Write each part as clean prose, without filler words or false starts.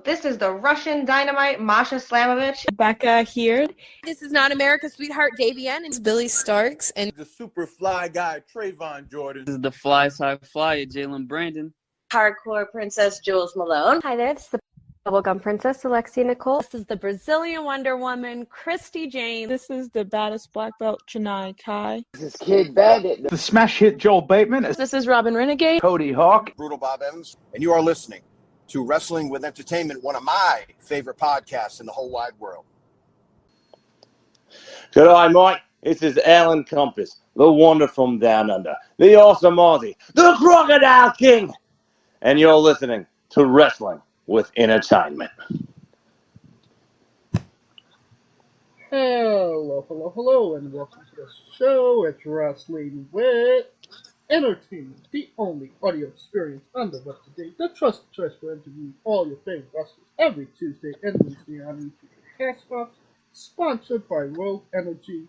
This is the Russian Dynamite, Masha Slamovich. Becca here. This is not America's Sweetheart, Davian. And It's Billy Starks. And the super fly guy, Trayvon Jordan. This is the fly side flyer, Jalen Brandon. Hardcore Princess, Jules Malone. Hi there, this is the Bubblegum Princess, Alexia Nicole. This is the Brazilian Wonder Woman, Christy Jane. This is the baddest black belt, Chennai Kai. This is Kid Bandit. The smash hit Joel Bateman. This is Robin Renegade. Cody Hawk. Brutal Bob Evans. And you are listening to Wrestling with Entertainment, one of my favorite podcasts in the whole wide world. Good eye, Mike. This is Alan Compass, the wonder from down under, the awesome Aussie, the Crocodile King. And you're listening to Wrestling with Entertainment. Hello, and welcome to the show. It's Wrestling with Entertainment, the only audio experience on the web today, the trusted choice for interviewing all your favorite wrestlers every Tuesday and Wednesday on YouTube and Castbox, sponsored by Rogue Energy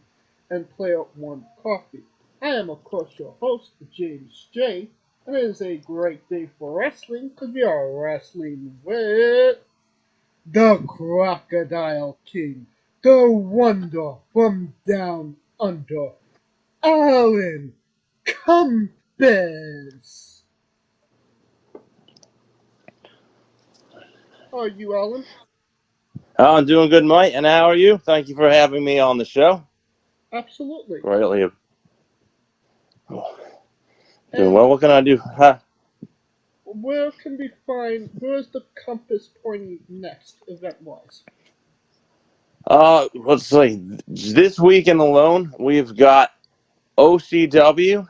and Player One Coffee. I am, of course, your host, James J., and it is a great day for wrestling because we are wrestling with the Crocodile King, the Wonder from Down Under, Alan Compass. How are you, Alan? I'm doing good, Mike. And how are you? Thank you for having me on the show. Absolutely. Greatly. Doing well. What can I do? Huh? Where can we find, where's the Compass pointing next, event-wise? Let's see. This weekend alone, we've got OCW.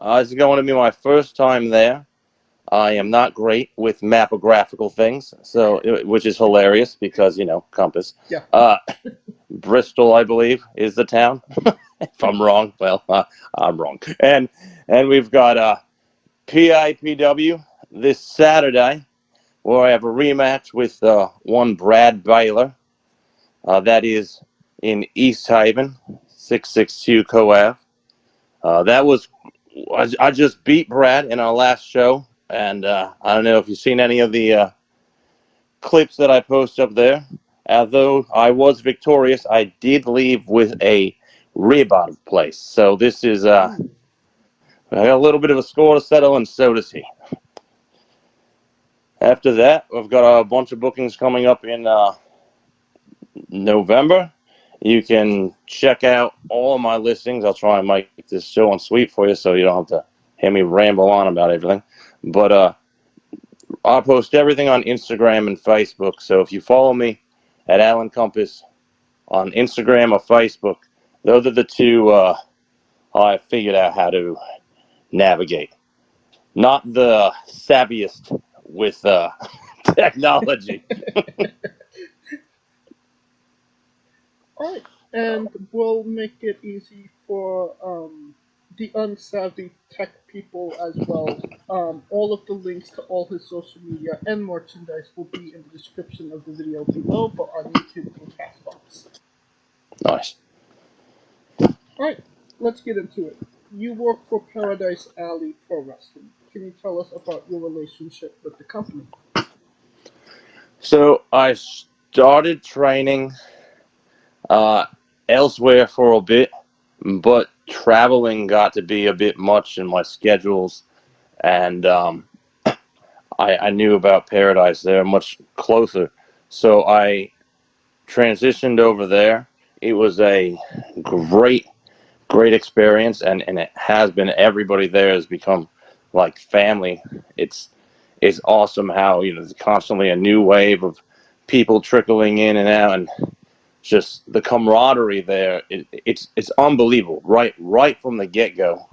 It's going to be my first time there. I am not great with mapographical things, which is hilarious because, Compass. Yeah. Bristol, I believe, is the town. If I'm wrong, well, I'm wrong. And we've got PIPW this Saturday, where I have a rematch with one Brad Baylor. That is in East Haven, 662 Co-Ave. I just beat Brad in our last show, and I don't know if you've seen any of the clips that I post up there. Although I was victorious, I did leave with a rib out of place. So this is I got a little bit of a score to settle, and so does he. After that, we've got a bunch of bookings coming up in November. You can check out all of my listings. I'll try and make this show on sweet for you so you don't have to hear me ramble on about everything. But I'll post everything on Instagram and Facebook. So if you follow me at Alan Compass on Instagram or Facebook, those are the two I figured out how to navigate. Not the savviest with technology. All right, and we'll make it easy for the unsavvy tech people as well. All of the links to all his social media and merchandise will be in the description of the video below, but on YouTube and Castbox. Nice. All right, let's get into it. You work for Paradise Alley Pro Wrestling. Can you tell us about your relationship with the company? So I started training elsewhere for a bit, but traveling got to be a bit much in my schedules, and I knew about Paradise. They're much closer, so I transitioned over there. It was a great experience, and it has been. Everybody there has become like family. It's awesome how there's constantly a new wave of people trickling in and out, and just the camaraderie there. It's unbelievable right from the get-go.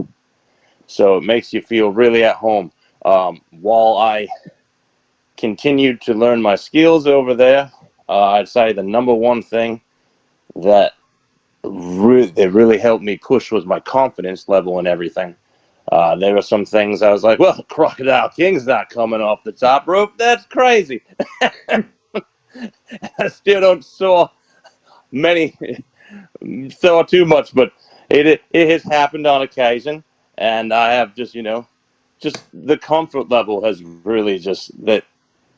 So it makes you feel really at home. While I continued to learn my skills over there, I'd say the number one thing that really helped me push was my confidence level and everything. There were some things I was like, well, Crocodile King's not coming off the top rope. That's crazy. I still don't saw too much, but it has happened on occasion, and I have just the comfort level has really just that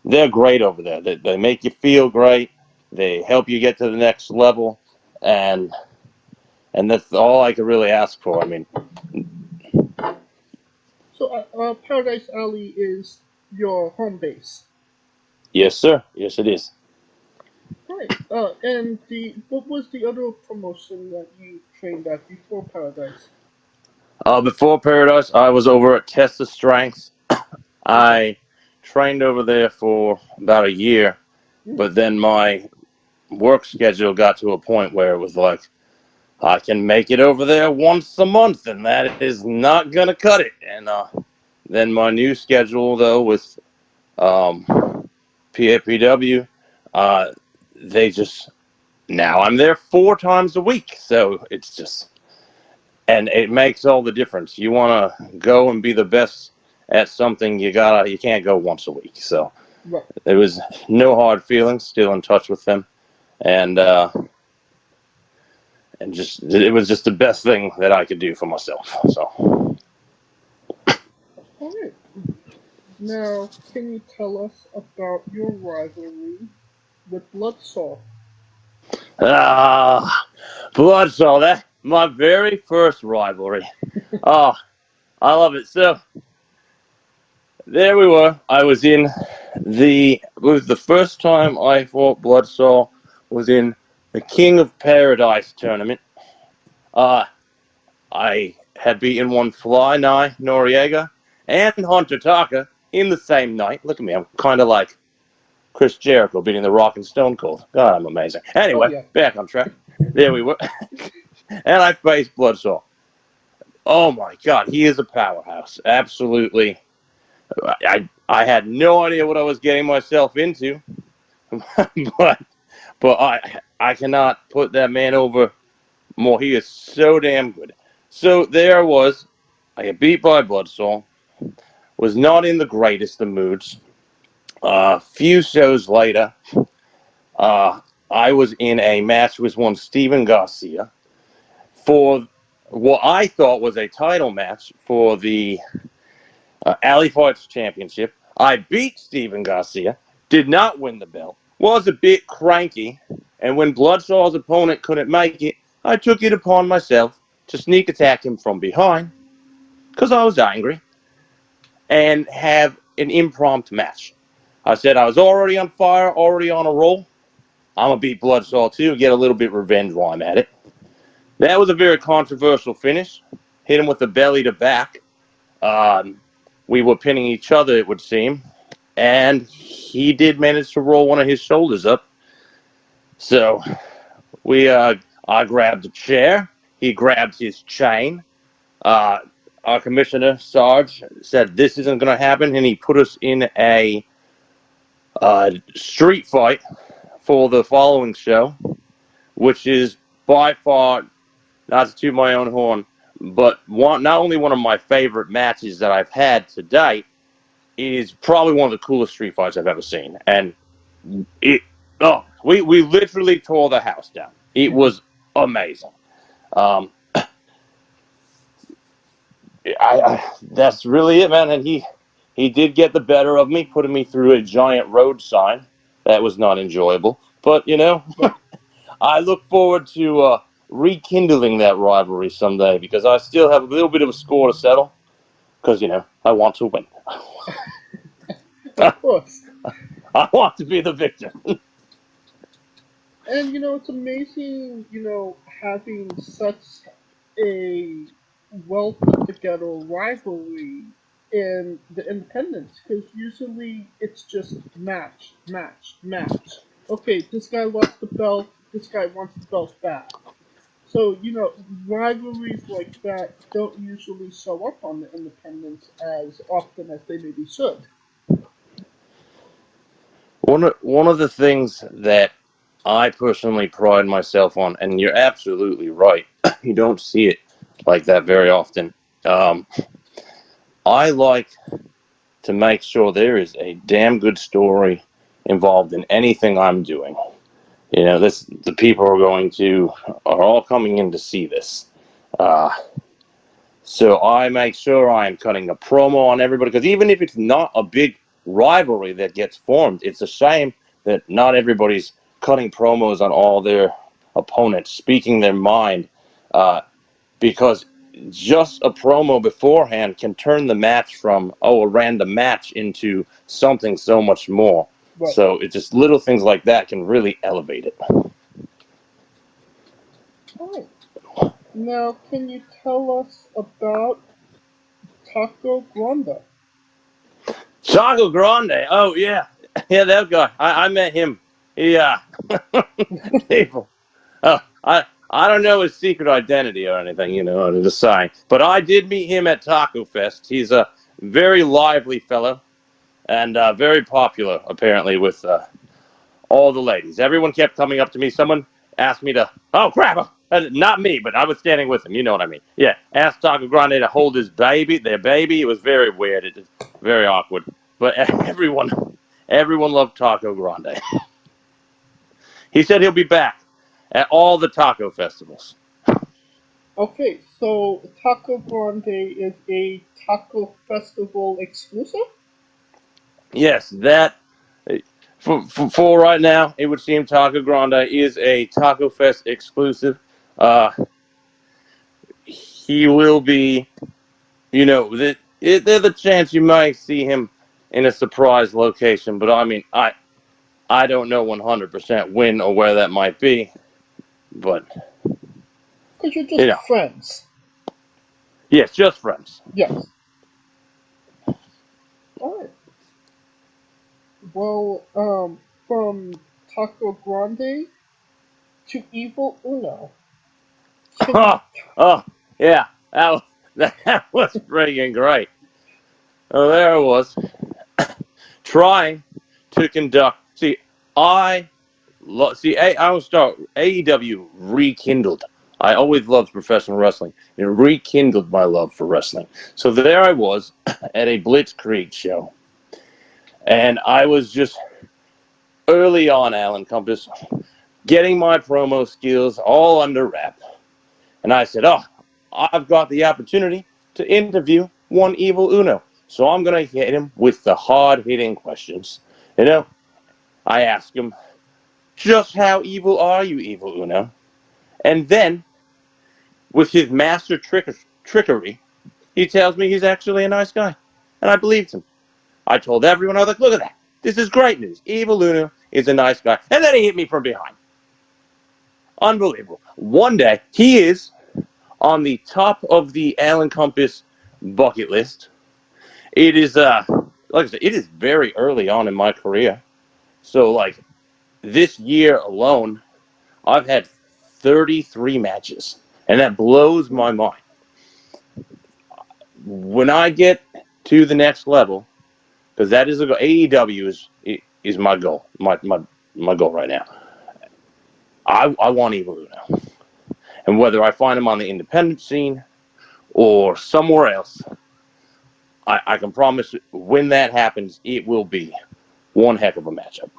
they're great over there. They make you feel great. They help you get to the next level, and that's all I could really ask for. I mean, So, Paradise Alley is your home base. yes, sir. Yes, it is. Right. And what was the other promotion that you trained at before Paradise? Before Paradise, I was over at Test of Strength. I trained over there for about a year, but then my work schedule got to a point where it was like, I can make it over there once a month, and that is not going to cut it. And then my new schedule, though, with PAPW, they just, now I'm there 4 times a week. So it's just, and it makes all the difference. You want to go and be the best at something, you can't go once a week. So Right. there was no hard feelings, still in touch with them. And just, it was just the best thing that I could do for myself. So. All right. Now, can you tell us about your rivalry with Bloodsaw? Bloodsaw, that my very first rivalry. Oh, I love it. So there we were. I was in it was the first time I fought Bloodsaw was in the King of Paradise tournament. I had beaten one Fly Nye Noriega and Hunter Taka in the same night. Look at me, I'm kind of like Chris Jericho beating The Rock and Stone Cold. God, I'm amazing. Anyway, back on track. There we were. And I faced Bloodsaw. Oh my God, he is a powerhouse. Absolutely. I had no idea what I was getting myself into, but I cannot put that man over more. He is so damn good. So there I was. I got beat by Bloodsaw. Was not in the greatest of moods. A few shows later, I was in a match with one Steven Garcia for what I thought was a title match for the Alley Fights Championship. I beat Steven Garcia, did not win the belt, was a bit cranky, and when Bloodsaw's opponent couldn't make it, I took it upon myself to sneak attack him from behind, because I was angry, and have an impromptu match. I said I was already on fire, already on a roll. I'm going to beat Bloodsaw too, get a little bit revenge while I'm at it. That was a very controversial finish. Hit him with the belly to back. We were pinning each other, it would seem. And he did manage to roll one of his shoulders up. So I grabbed a chair. He grabbed his chain. Our commissioner, Sarge, said this isn't going to happen. And he put us in a street fight for the following show, which is by far, not to toot my own horn, but not only one of my favorite matches that I've had to date, is probably one of the coolest street fights I've ever seen. And we literally tore the house down. It was amazing. That's really it, man. And he did get the better of me, putting me through a giant road sign. That was not enjoyable. But, I look forward to rekindling that rivalry someday, because I still have a little bit of a score to settle, because, I want to win. Of course. I want to be the victor. And, it's amazing, having such a well put together rivalry in the independents, because usually it's just match, match, match. Okay, this guy lost the belt, this guy wants the belt back. So, rivalries like that don't usually show up on the independents as often as they maybe should. One of the things that I personally pride myself on, and you're absolutely right, you don't see it like that very often. I like to make sure there is a damn good story involved in anything I'm doing. The people are all coming in to see this. So I make sure I am cutting a promo on everybody, because even if it's not a big rivalry that gets formed. It's a shame that not everybody's cutting promos on all their opponents, speaking their mind, because just a promo beforehand can turn the match from, a random match into something so much more. Right. So it's just little things like that can really elevate it. Alright. Now, can you tell us about Taco Grande? Taco Grande. Oh, yeah. Yeah, that guy. I met him. Yeah. People. I don't know his secret identity or anything, to decide. But I did meet him at Taco Fest. He's a very lively fellow and very popular, apparently, with all the ladies. Everyone kept coming up to me. Someone asked me to, oh, crap. Not me, but I was standing with him. You know what I mean. Yeah. Asked Taco Grande to hold their baby. It was very weird. It was very awkward. But everyone loved Taco Grande. He said he'll be back at all the taco festivals. Okay, so Taco Grande is a taco festival exclusive? Yes, that for right now, it would seem Taco Grande is a Taco Fest exclusive. He will be, there's a chance you might see him in a surprise location, but I mean, I don't know 100% when or where that might be, but Because you're just friends. Yes, just friends. Yes. Alright. Well, from Taco Grande to Evil Uno. Yeah, that was freaking great. Oh, there I was, trying to conduct. I was start AEW rekindled. I always loved professional wrestling. It rekindled my love for wrestling. So there I was at a Blitzkrieg show, and I was just early on, Alan Compass, getting my promo skills all under wrap. And I said, I've got the opportunity to interview one Evil Uno. So I'm going to hit him with the hard-hitting questions. I asked him, just how evil are you, Evil Uno? And then, with his master trickery, he tells me he's actually a nice guy. And I believed him. I told everyone, I was like, look at that. This is great news. Evil Uno is a nice guy. And then he hit me from behind. Unbelievable. One day, he is on the top of the Alan Compass bucket list. It is, like I said, it is very early on in my career. So, this year alone, I've had 33 matches. And that blows my mind. When I get to the next level, because that is a goal, AEW is my goal, my goal right now. I want Evil Uno. And whether I find him on the independent scene or somewhere else, I can promise when that happens, it will be one heck of a matchup.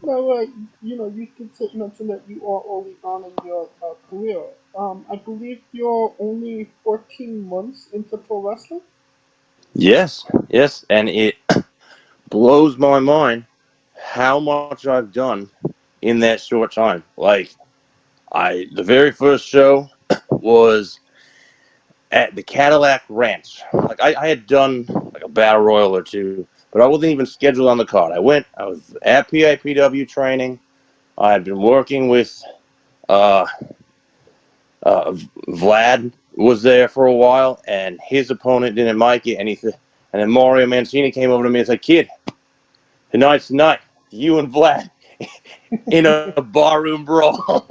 Now, you did mention that you are early on in your career. I believe you're only 14 months into pro wrestling? Yes, and it blows my mind how much I've done in that short time. The very first show was at the Cadillac Ranch. I had done a battle royal or two, but I wasn't even scheduled on the card. I was at PIPW training. I had been working with Vlad was there for a while, and his opponent didn't make it, and then Mario Mancini came over to me and said, kid, tonight's the night. You and Vlad in a barroom brawl.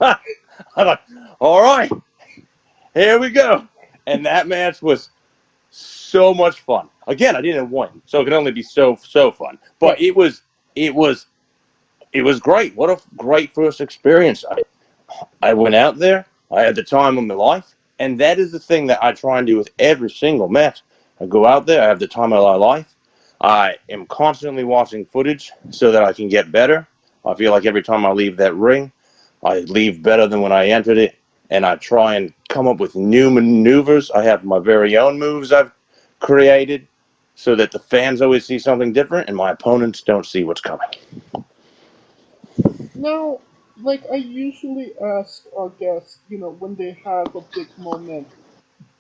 I'm like, all right, here we go. And that match was so much fun. Again, I didn't win, so it could only be so fun. But it was great. What a great first experience. I went out there. I had the time of my life, and that is the thing that I try and do with every single match. I go out there. I have the time of my life. I am constantly watching footage so that I can get better. I feel like every time I leave that ring, I leave better than when I entered it, and I try and come up with new maneuvers. I have my very own moves I've created so that the fans always see something different and my opponents don't see what's coming. Now, like I usually ask our guests, when they have a big moment,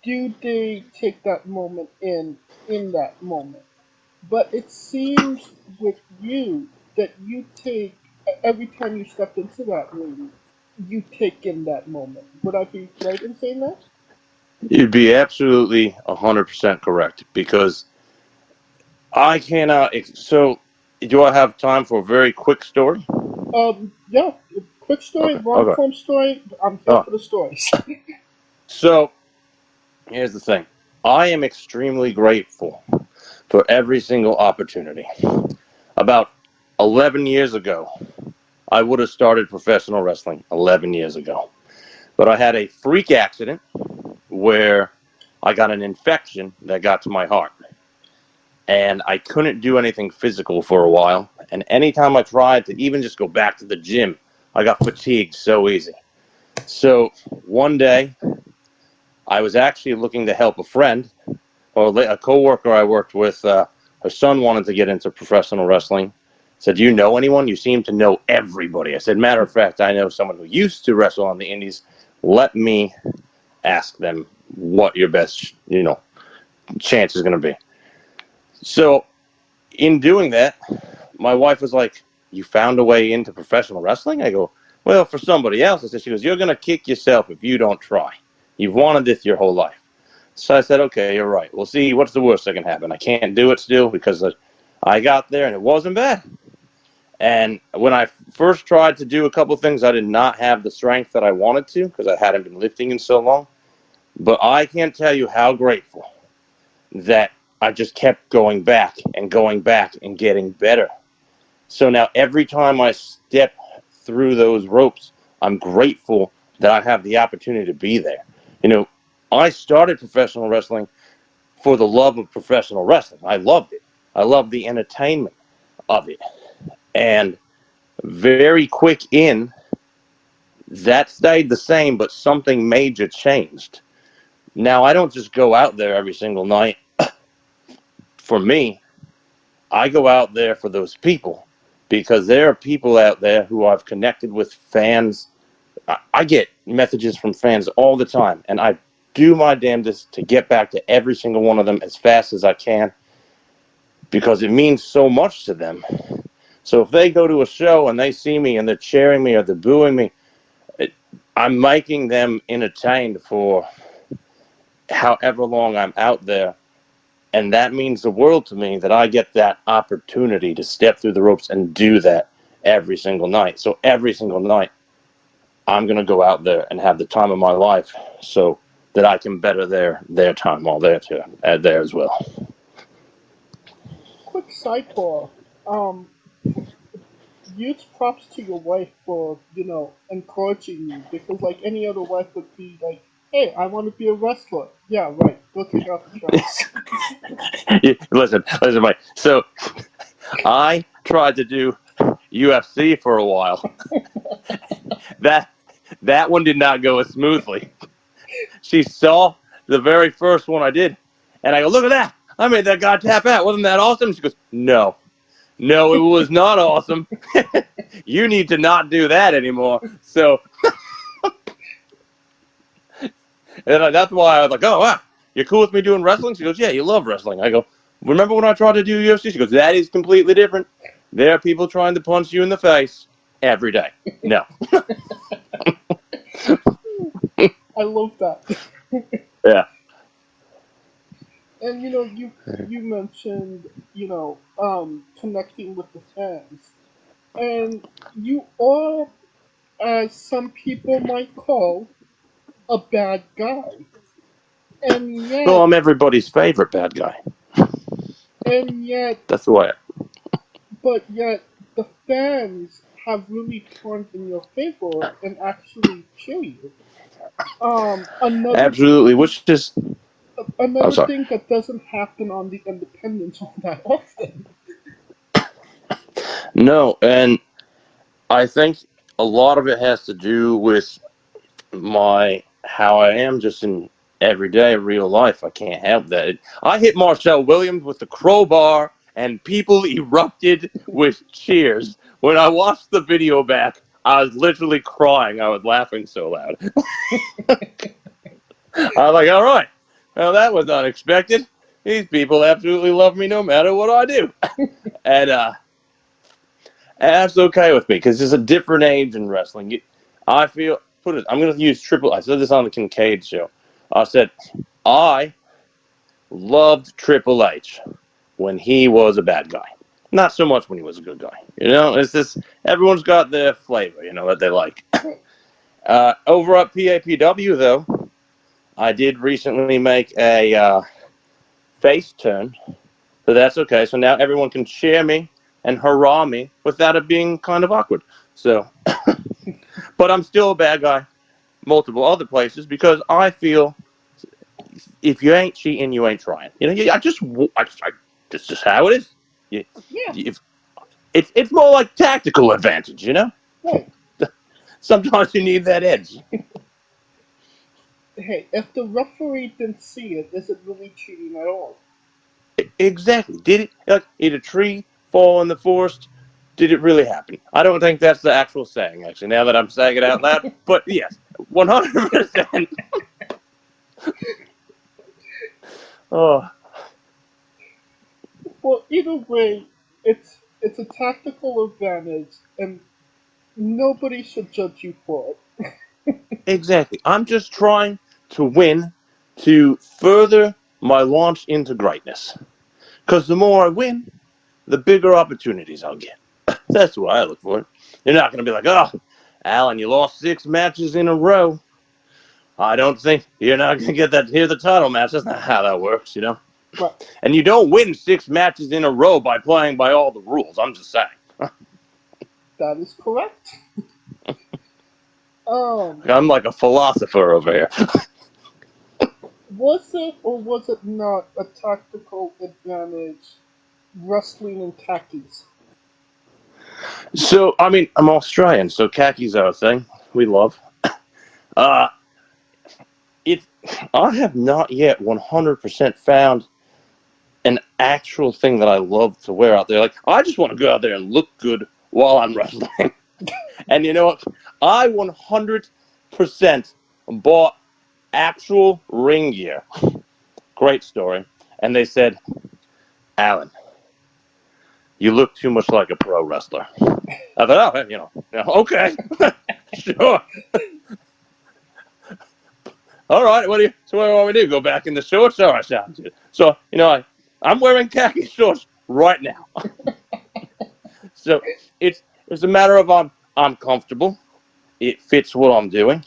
do they take that moment in that moment? But it seems with you that you take every time you step into that ring, you take in that moment. Would I be right in saying that? You'd be absolutely 100% correct because I cannot. So, do I have time for a very quick story? Yeah. Quick story, Okay. long Okay. form story. I'm here for the stories. So, here's the thing. I am extremely grateful for every single opportunity. About 11 years ago, I would have started professional wrestling 11 years ago. But I had a freak accident where I got an infection that got to my heart. And I couldn't do anything physical for a while. And anytime I tried to even just go back to the gym, I got fatigued so easy. So one day, I was actually looking to help a friend, or a coworker I worked with. Her son wanted to get into professional wrestling. Said, "Do you know anyone? You seem to know everybody." I said, "Matter of fact, I know someone who used to wrestle on the indies. Let me ask them what your best, chance is going to be." So in doing that, my wife was like, "You found a way into professional wrestling?" I go, "Well, for somebody else." I said, she goes, "You're going to kick yourself if you don't try. You've wanted this your whole life." So I said, "Okay, you're right. We'll see. What's the worst that can happen? I can't do it still because I got there and it wasn't bad." And when I first tried to do a couple of things, I did not have the strength that I wanted to because I hadn't been lifting in so long. But I can't tell you how grateful that I just kept going back and getting better. So now every time I step through those ropes, I'm grateful that I have the opportunity to be there. I started professional wrestling for the love of professional wrestling. I loved it. I loved the entertainment of it. And very quick in, that stayed the same, but something major changed. Now, I don't just go out there every single night. For me, I go out there for those people because there are people out there who I've connected with, fans. I get messages from fans all the time, and I do my damnedest to get back to every single one of them as fast as I can because it means so much to them. So if they go to a show and they see me and they're cheering me or they're booing me, I'm making them entertained for however long I'm out there. And that means the world to me that I get that opportunity to step through the ropes and do that every single night. So every single night, I'm going to go out there and have the time of my life so that I can better their time while they're there as well. Quick sidebar. Um, Huge props to your wife for, encouraging you because like any other wife would be like, "Hey, I want to be a wrestler." Yeah, right. Go take out the trash. Listen, Mike. So I tried to do UFC for a while. That one did not go as smoothly. She saw the very first one I did, and I go, "Look at that! I made that guy tap out. Wasn't that awesome?" She goes, No, it was not awesome. You need to not do that anymore." So and that's why I was like, "Oh, wow, you're cool with me doing wrestling?" She goes, "Yeah, you love wrestling." I go, "Remember when I tried to do UFC?" She goes, "That is completely different. There are people trying to punch you in the face every day." No. I love that. Yeah. And you mentioned connecting with the fans, and you are, as some people might call, a bad guy, and Well, yet I'm everybody's favorite bad guy. and yet That's the way. but yet the fans have really turned in your favor and actually cheer you. Another Absolutely. Which is, I'm another sorry. thing that doesn't happen on the independents all that often. No, and I think a lot of it has to do with how I am just in every day of real life. I can't help that. I hit Marcel Williams with the crowbar, and people erupted with cheers. When I watched the video back, I was literally crying. I was laughing so loud. I was like, all right, well, that was unexpected. These people absolutely love me no matter what I do. And that's okay with me because it's a different age in wrestling. I feel, I'm going to use I said this on the Kincaid show. I said, I loved Triple H when he was a bad guy. Not so much when he was a good guy. You know, it's just, everyone's got their flavor, you know, that they like. Over at PAPW, though, I did recently make a face turn. So that's okay. So now everyone can cheer me and hurrah me without it being kind of awkward. So, but I'm still a bad guy multiple other places because I feel if you ain't cheating, you ain't trying. You know, it's just how it is. It's more like tactical advantage, you know? Right. Sometimes you need that edge. Hey, if the referee didn't see it, is it really cheating at all? Exactly. Did a tree fall in the forest? Did it really happen? I don't think that's the actual saying, actually, now that I'm saying it out loud. But yes, 100%. Oh. Well, either way, it's a tactical advantage, and nobody should judge you for it. Exactly. I'm just trying to win to further my launch into greatness. Because the more I win, the bigger opportunities I'll get. That's what I look for. You're not going to be like, oh, Alan, you lost 6 matches in a row. I don't think you're not going to get that. Here's the title match. That's not how that works, you know? Right. And you don't win 6 matches in a row by playing by all the rules. I'm just saying. That is correct. I'm like a philosopher over here. Was it or was it not a tactical advantage wrestling in khakis? So, I mean, I'm Australian, so khakis are a thing we love. I have not yet 100% found an actual thing that I love to wear out there. Like, I just want to go out there and look good while I'm wrestling. And you know what? I 100% bought actual ring gear. Great story. And they said, Alan, you look too much like a pro wrestler. I thought, oh, you know, okay, sure. All right, what do you want me to do? Go back in the shorts? All right, sounds good. So, you know, I'm wearing khaki shorts right now. So it's a matter of I'm comfortable. It fits what I'm doing,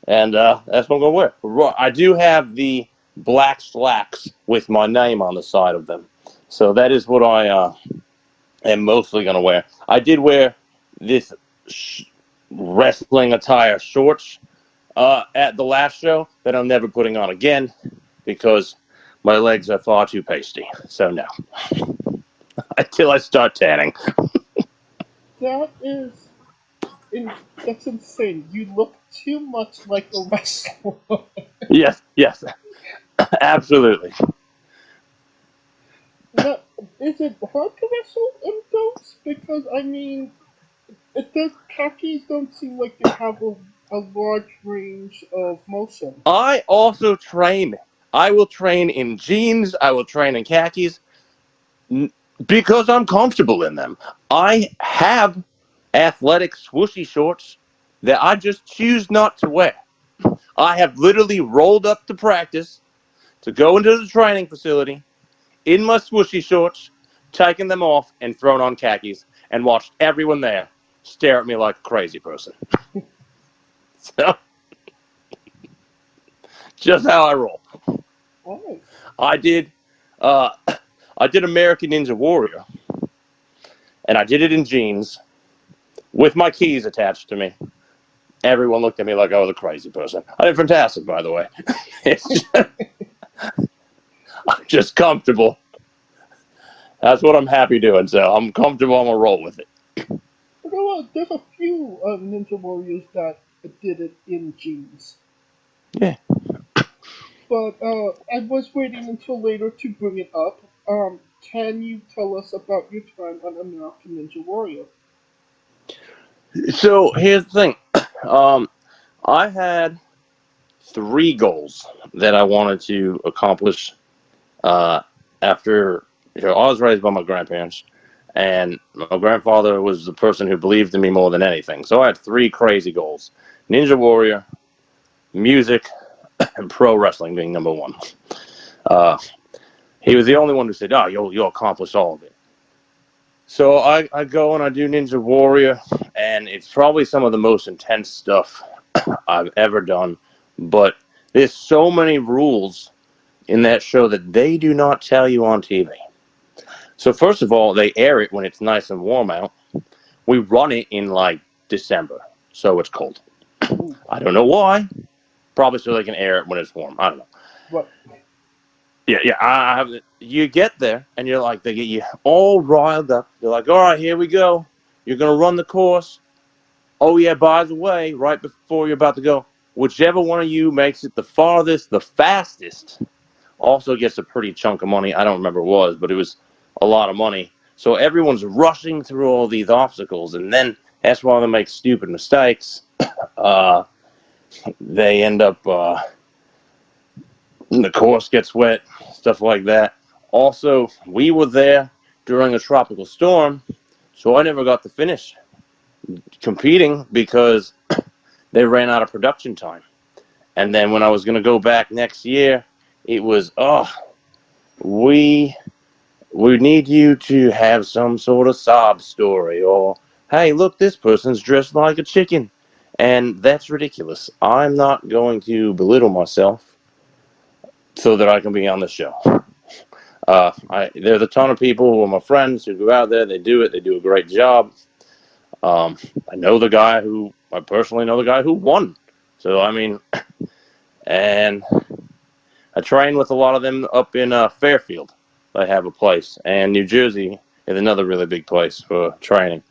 and that's what I'm gonna wear. I do have the black slacks with my name on the side of them, so that is what I am mostly gonna wear. I did wear this wrestling attire shorts at the last show that I'm never putting on again because my legs are far too pasty. So no, until I start tanning. That's insane. You look too much like a wrestler. Yes, absolutely. Now, is it hard to wrestle in those? Because I mean, khakis don't seem like they have a large range of motion. I also train. I will train in jeans. I will train in khakis because I'm comfortable in them. I have athletic swooshy shorts that I just choose not to wear. I have literally rolled up to practice to go into the training facility in my swooshy shorts, taken them off and thrown on khakis and watched everyone there stare at me like a crazy person. So, just how I roll. Oh. I did American Ninja Warrior, and I did it in jeans with my keys attached to me. Everyone looked at me like I was a crazy person. I did fantastic, by the way. I'm just comfortable. That's what I'm happy doing. So I'm comfortable. I'm gonna roll with it. Well, there's a few Ninja Warriors that did it in jeans. Yeah. but I was waiting until later to bring it up. Can you tell us about your time on American Ninja Warrior? So here's the thing. I had 3 goals that I wanted to accomplish after I was raised by my grandparents, and my grandfather was the person who believed in me more than anything. So I had 3 crazy goals: Ninja Warrior, music, and pro wrestling being number 1. He was the only one who said, "Oh, you'll accomplish all of it." So I go and I do Ninja Warrior, and it's probably some of the most intense stuff I've ever done. But there's so many rules in that show that they do not tell you on TV. So first of all, they air it when it's nice and warm out. We run it in like December, so it's cold. I don't know why. Probably so they can air it when it's warm. I don't know. What? Yeah. I have. You get there and you're like, they get you all riled up. They're like, all right, here we go. You're gonna run the course. Oh yeah, by the way, right before you're about to go, whichever one of you makes it the farthest, the fastest, also gets a pretty chunk of money. I don't remember what it was, but it was a lot of money. So everyone's rushing through all these obstacles, and then that's why they make stupid mistakes. They end up, the course gets wet, stuff like that. Also, we were there during a tropical storm, so I never got to finish competing because they ran out of production time. And then when I was going to go back next year, it was, we need you to have some sort of sob story, or, hey, look, this person's dressed like a chicken. And that's ridiculous. I'm not going to belittle myself so that I can be on the show. There's a ton of people who are my friends who go out there, they do it, they do a great job. I personally know the guy who won. So, I mean, and I train with a lot of them up in Fairfield. They have a place. And New Jersey is another really big place for training.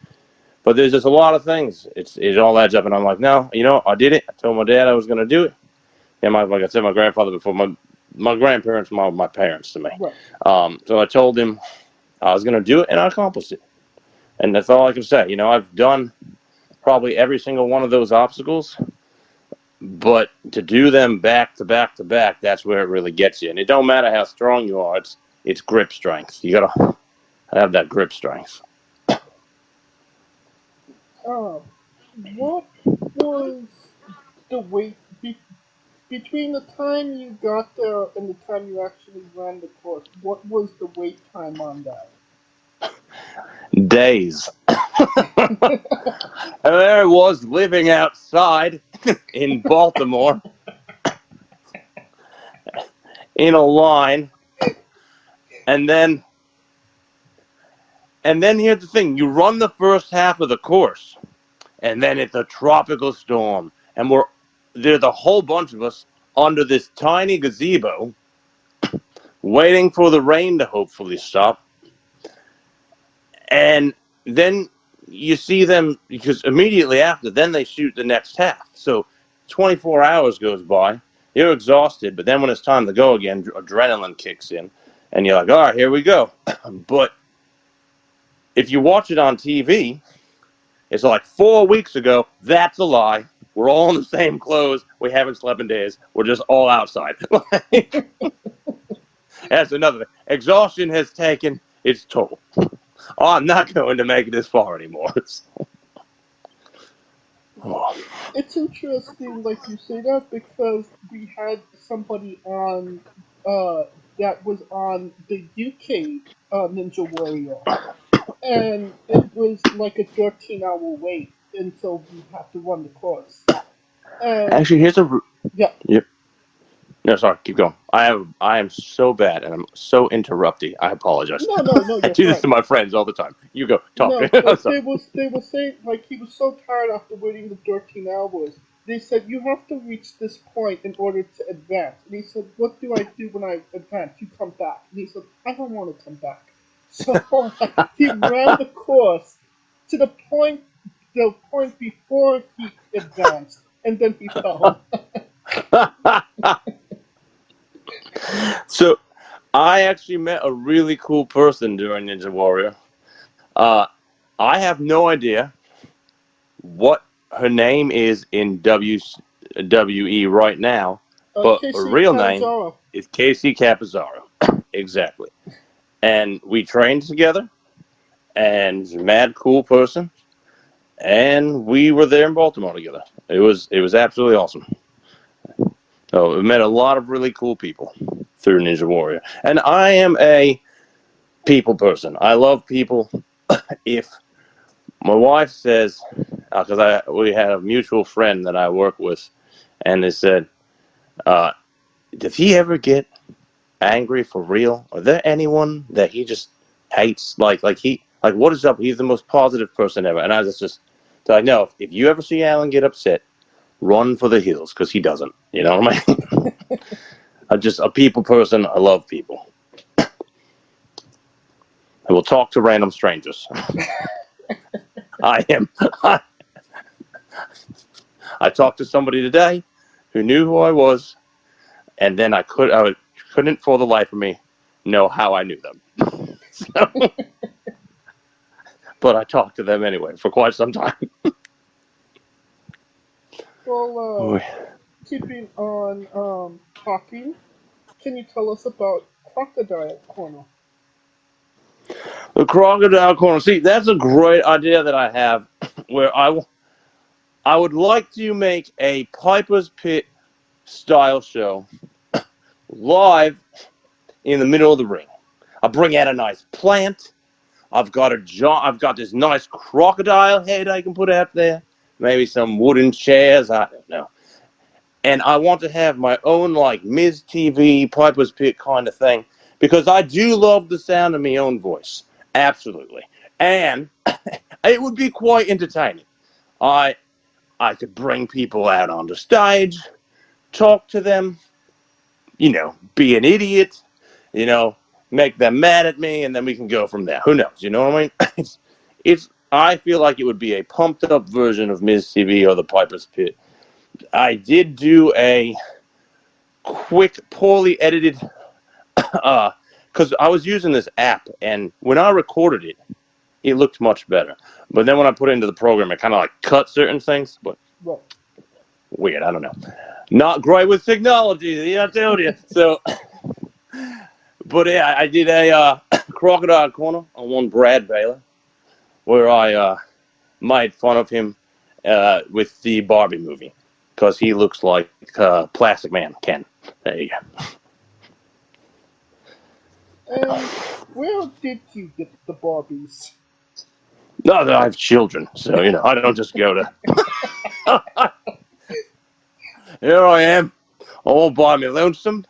But there's just a lot of things. It all adds up, and I'm like, no, I did it. I told my dad I was going to do it. And like I said, my grandfather before, my grandparents, my parents to me. Right. So I told him I was going to do it, and I accomplished it. And that's all I can say. I've done probably every single one of those obstacles, but to do them back to back to back, that's where it really gets you. And it don't matter how strong you are, it's grip strength. You got to have that grip strength. What was the wait between the time you got there and the time you actually ran the course? What was the wait time on that? Days. And there I was living outside in Baltimore in a line. And then here's the thing. You run the first half of the course, and then it's a tropical storm. And there's a whole bunch of us under this tiny gazebo waiting for the rain to hopefully stop. And then you see them, because immediately after, then they shoot the next half. So 24 hours goes by. You're exhausted, but then when it's time to go again, adrenaline kicks in. And you're like, all right, here we go. But if you watch it on TV, it's like 4 weeks ago. That's a lie. We're all in the same clothes. We haven't slept in days. We're just all outside. That's another thing. Exhaustion has taken its toll. I'm not going to make it this far anymore. It's interesting, like you say that, because we had somebody on that was on the UK Ninja Warrior, and it was like a 13-hour wait until we had to run the course. And actually, here's a yeah. Yep. No, sorry. Keep going. I am so bad, and I'm so interrupty. I apologize. No, I you're do this fine. to my friends all the time. You go talk. No, they were saying, like, he was so tired after waiting the 13 hours. They said, you have to reach this point in order to advance. And he said, what do I do when I advance? You come back. And he said, I don't want to come back. So he ran the course to the point before he advanced, and then he fell. So I actually met a really cool person during Ninja Warrior. I have no idea what her name is in WWE right now, but her Casey real name Catanzaro. is Casey Capizzaro. Exactly. And we trained together, and she's a mad cool person. And we were there in Baltimore together. It was absolutely awesome. So we met a lot of really cool people through Ninja Warrior. And I am a people person. I love people. If my wife says, because we had a mutual friend that I work with, and they said, does he ever get angry for real? Are there anyone that he just hates? Like what is up? He's the most positive person ever. And I was just like, no, if you ever see Alan get upset, run for the hills, because he doesn't. You know what I mean? I'm just a people person. I love people. I will talk to random strangers. I talked to somebody today who knew who I was, and then I couldn't for the life of me know how I knew them. So, but I talked to them anyway for quite some time. Well, keeping on talking, can you tell us about Crocodile Corner? The Crocodile Corner. See, that's a great idea that I have, where I would like to make a Piper's Pit style show live in the middle of the ring. I'll bring out a nice plant. I've got this nice crocodile head I can put out there. Maybe some wooden chairs. I don't know. And I want to have my own, like, Miz TV, Piper's Pit kind of thing, because I do love the sound of my own voice. Absolutely. And it would be quite entertaining. I could bring people out on the stage, talk to them, be an idiot, make them mad at me, and then we can go from there. Who knows? You know what I mean? I feel like it would be a pumped up version of Miz TV or the Piper's Pit. I did do a quick, poorly edited, because I was using this app, and when I recorded it, it looked much better. But then when I put it into the program, it kind of like cut certain things, but weird, I don't know. Not great with technology, I told you. So, but yeah, I did a Crocodile Corner on one Brad Baylor, where I made fun of him with the Barbie movie, because he looks like Plastic Man Ken. There you go. And where did you get the Barbies? No, I have children, so I don't just go to. Here I am, all by me lonesome,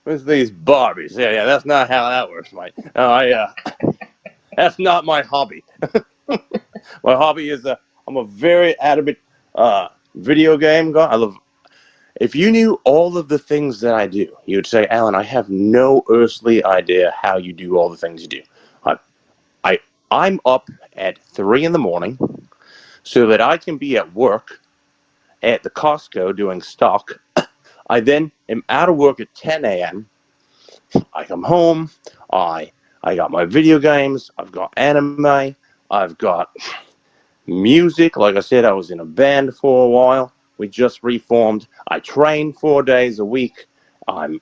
with these Barbies. Yeah, that's not how that works, mate. No, that's not my hobby. My hobby is I'm a very adamant video game guy. I love. If you knew all of the things that I do, you'd say, Alan, I have no earthly idea how you do all the things you do. I'm up at 3 a.m. so that I can be at work at the Costco doing stock. I then am out of work at 10 a.m. I come home. I got my video games. I've got anime. I've got music. Like I said, I was in a band for a while. We just reformed. I train 4 days a week. I'm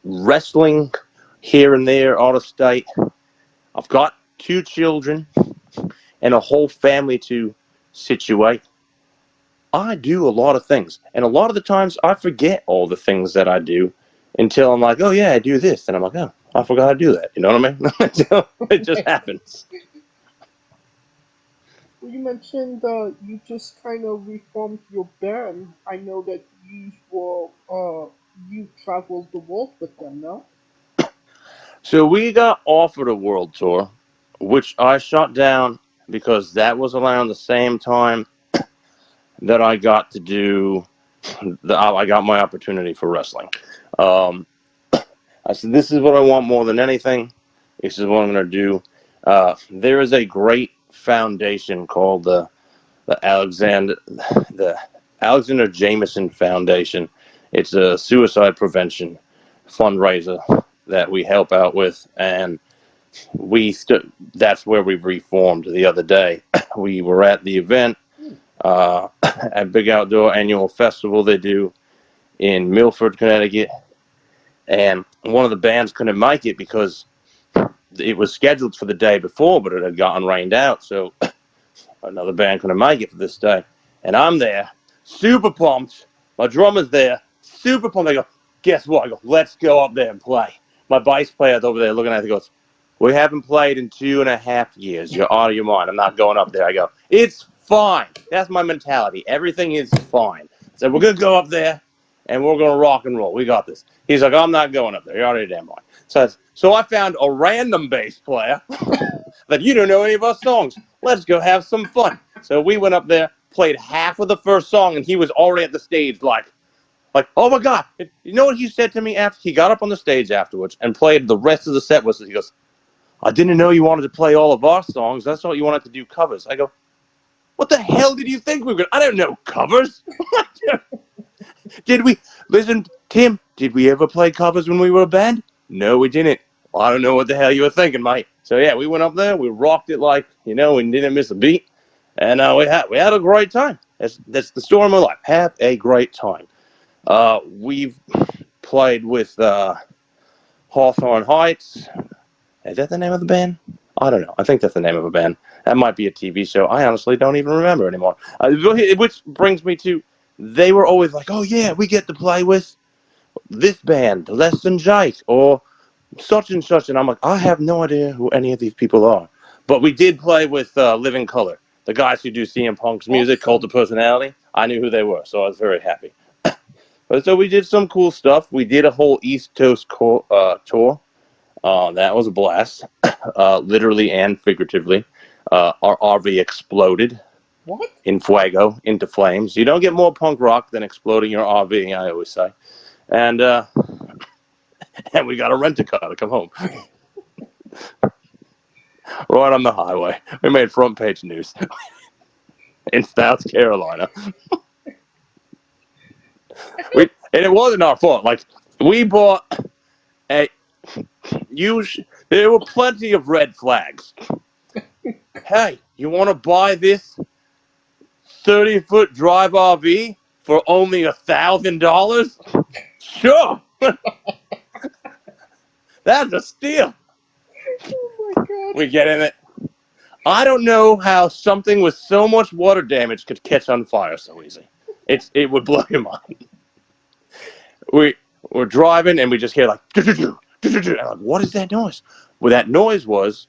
wrestling here and there out of state. I've got 2 children and a whole family to situate. I do a lot of things. And a lot of the times I forget all the things that I do until I'm like, oh yeah, I do this. And I'm like, oh, I forgot to do that. You know what I mean? It just happens. Well, you mentioned you just kind of reformed your band. I know that you traveled the world with them, no? So we got offered a world tour, which I shut down because that was around the same time that I got to do. I got my opportunity for wrestling. I said, this is what I want more than anything. This is what I'm going to do. There is a great foundation called the Alexander Jameson Foundation. It's a suicide prevention fundraiser that we help out with, and that's where we reformed the other day. We were at the event at Big Outdoor Annual Festival they do in Milford, Connecticut, and one of the bands couldn't make it because it was scheduled for the day before, but it had gotten rained out, so another band couldn't make it for this day. And I'm there, super pumped. My drummer's there, super pumped. I go, guess what? I go, let's go up there and play. My bass player's over there looking at it, goes, we haven't played in 2.5 years. You're out of your mind. I'm not going up there. I go, it's fine. That's my mentality. Everything is fine. So we're going to go up there, and we're going to rock and roll. We got this. He's like, I'm not going up there. You're out of your damn mind. So I found a random bass player that you don't know any of our songs. Let's go have some fun. So we went up there, played half of the first song, and he was already at the stage like, oh my God. You know what he said to me after? He got up on the stage afterwards and played the rest of the set with us. He goes, I didn't know you wanted to play all of our songs. I thought you wanted to do covers. I go, what the hell did you think we were going to? I don't know covers. Did we? Listen, Tim, did we ever play covers when we were a band? No, we didn't. Well, I don't know what the hell you were thinking, mate. So, yeah, we went up there. We rocked it like, we didn't miss a beat. And we had a great time. That's the story of my life. Have a great time. We've played with Hawthorne Heights. Is that the name of the band? I don't know. I think that's the name of a band. That might be a TV show. I honestly don't even remember anymore. Which brings me to, they were always like, oh, yeah, we get to play with this band, Less Than Jake, or such and such. And I'm like, I have no idea who any of these people are. But we did play with Living Color, the guys who do CM Punk's music, Cult of Personality. I knew who they were, so I was very happy. But so we did some cool stuff. We did a whole East Coast tour. That was a blast, literally and figuratively. Our RV exploded. What? In fuego, into flames. You don't get more punk rock than exploding your RV, I always say. And and we got to rent a car to come home. Right on the highway. We made front page news in South Carolina. And it wasn't our fault. Like, we bought there were plenty of red flags. Hey, you want to buy this 30-foot drive RV for only $1,000? Sure. That's a steal. Oh my God. We get in it. I don't know how something with so much water damage could catch on fire so easy. It would blow your mind. We're driving and we just hear like, I'm like, what is that noise? Well, that noise was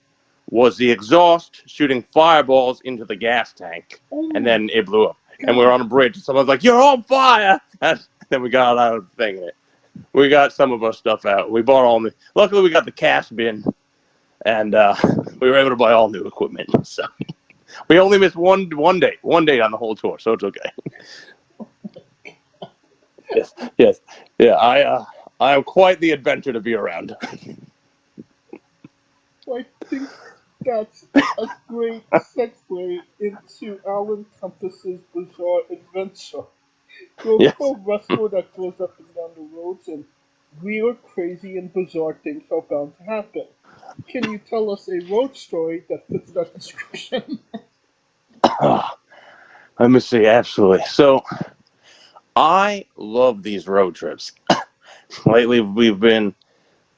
the exhaust shooting fireballs into the gas tank, and then it blew up. And we were on a bridge. Someone's like, "You're on fire!" And then we got out of the thing. We got some of our stuff out. We bought all new. Luckily, we got the cash bin, and we were able to buy all new equipment. So we only missed one date on the whole tour, so it's okay. Yes, yeah. I am quite the adventure to be around. I think that's a great segue into Alan Compass's bizarre adventure. You're a wrestler that goes up and down the roads, and weird, crazy, and bizarre things are bound to happen. Can you tell us a road story that fits that description? Let me see, absolutely. So, I love these road trips. Lately, we've been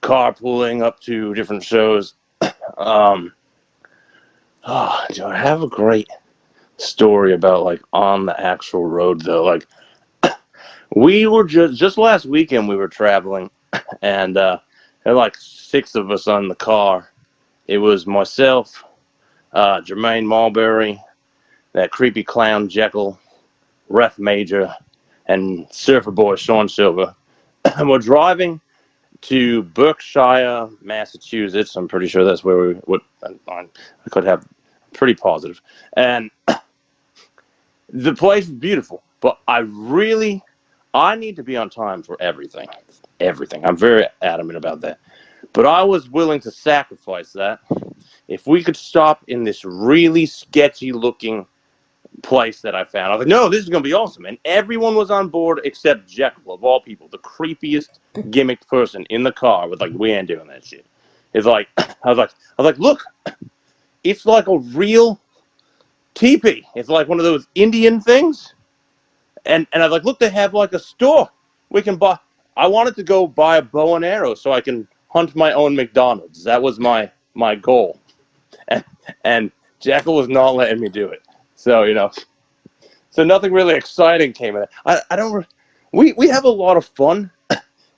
carpooling up to different shows. Do I have a great story about, like, on the actual road, though? Like, we were just last weekend, we were traveling, and there were, like, 6 of us on the car. It was myself, Jermaine Marbury, that creepy clown Jekyll, Ref Major, and surfer boy Sean Silver. And we're driving to Berkshire, Massachusetts. I'm pretty sure that's where we would. I could have pretty positive. And the place is beautiful, but I need to be on time for everything. Everything. I'm very adamant about that. But I was willing to sacrifice that if we could stop in this really sketchy looking place that I found. I was like, no, this is going to be awesome. And everyone was on board except Jekyll, of all people, the creepiest gimmicked person in the car with like, we ain't doing that shit. It's like, I was like, look, it's like a real teepee. It's like one of those Indian things. And I was like, look, they have like a store. We can buy. I wanted to go buy a bow and arrow so I can hunt my own McDonald's. That was my goal. And Jekyll was not letting me do it. So, you know, so nothing really exciting came of it. I don't, we have a lot of fun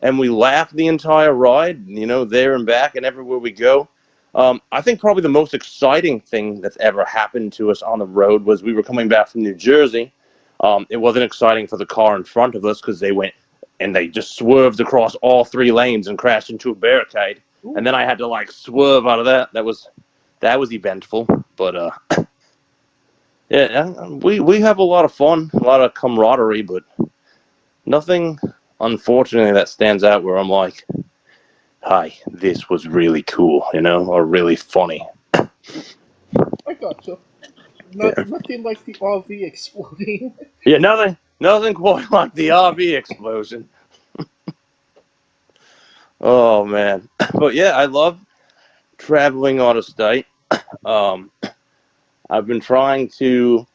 and we laugh the entire ride, you know, there and back and everywhere we go. I think probably the most exciting thing that's ever happened to us on the road was we were coming back from New Jersey. It wasn't exciting for the car in front of us because they went and they just swerved across all 3 lanes and crashed into a barricade. Ooh. And then I had to like swerve out of that. That was eventful, but yeah, we have a lot of fun, a lot of camaraderie, but nothing, unfortunately, that stands out where I'm like, hi, this was really cool, you know, or really funny. I gotcha. Nothing like the RV exploding. Yeah, nothing quite like the RV explosion. Oh, man. But yeah, I love traveling out of state. I've been trying to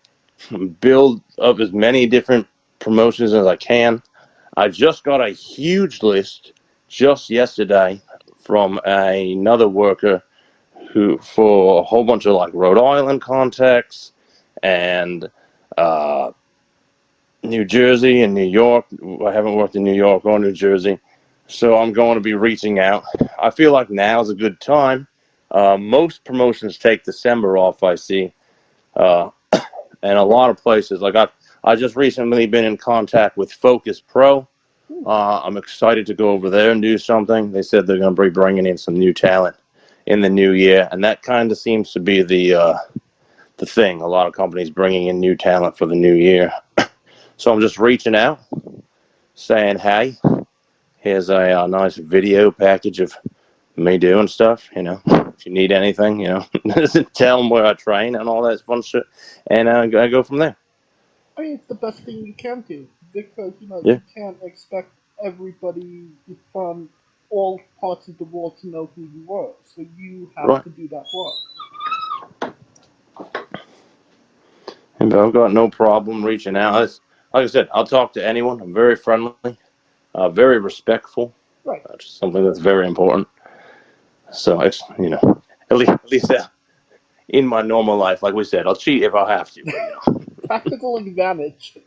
build up as many different promotions as I can. I just got a huge list just yesterday from another worker who, for a whole bunch of like Rhode Island contacts and New Jersey and New York. I haven't worked in New York or New Jersey, so I'm going to be reaching out. I feel like now's a good time. Most promotions take December off, I see. And a lot of places, like I just recently been in contact with Focus Pro. I'm excited to go over there and do something. They said they're going to be bringing in some new talent in the new year, and that kind of seems to be the thing. A lot of companies bringing in new talent for the new year. So I'm just reaching out, saying, hey, here's a nice video package of me doing stuff, you know. If you need anything, you know, tell them where I train and all that fun shit, and I go from there. I mean, it's the best thing you can do, because, you know, Yeah. you can't expect everybody from all parts of the world to know who you are, so you have to do that work. But I've got no problem reaching out. Like I said, I'll talk to anyone. I'm very friendly, very respectful. Right. That's something that's very important. So it's, you know, at least in my normal life, like we said, I'll cheat if I have to. But, you know. Tactical advantage.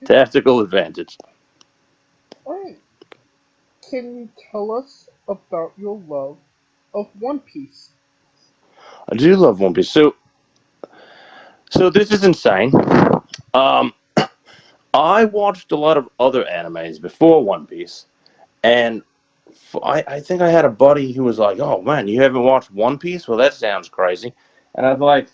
Tactical advantage. Alright. Can you tell us about your love of One Piece? I do love One Piece. So this is insane. I watched a lot of other animes before One Piece, and I think I had a buddy who was like, oh man, you haven't watched One Piece? Well, that sounds crazy. And I was like,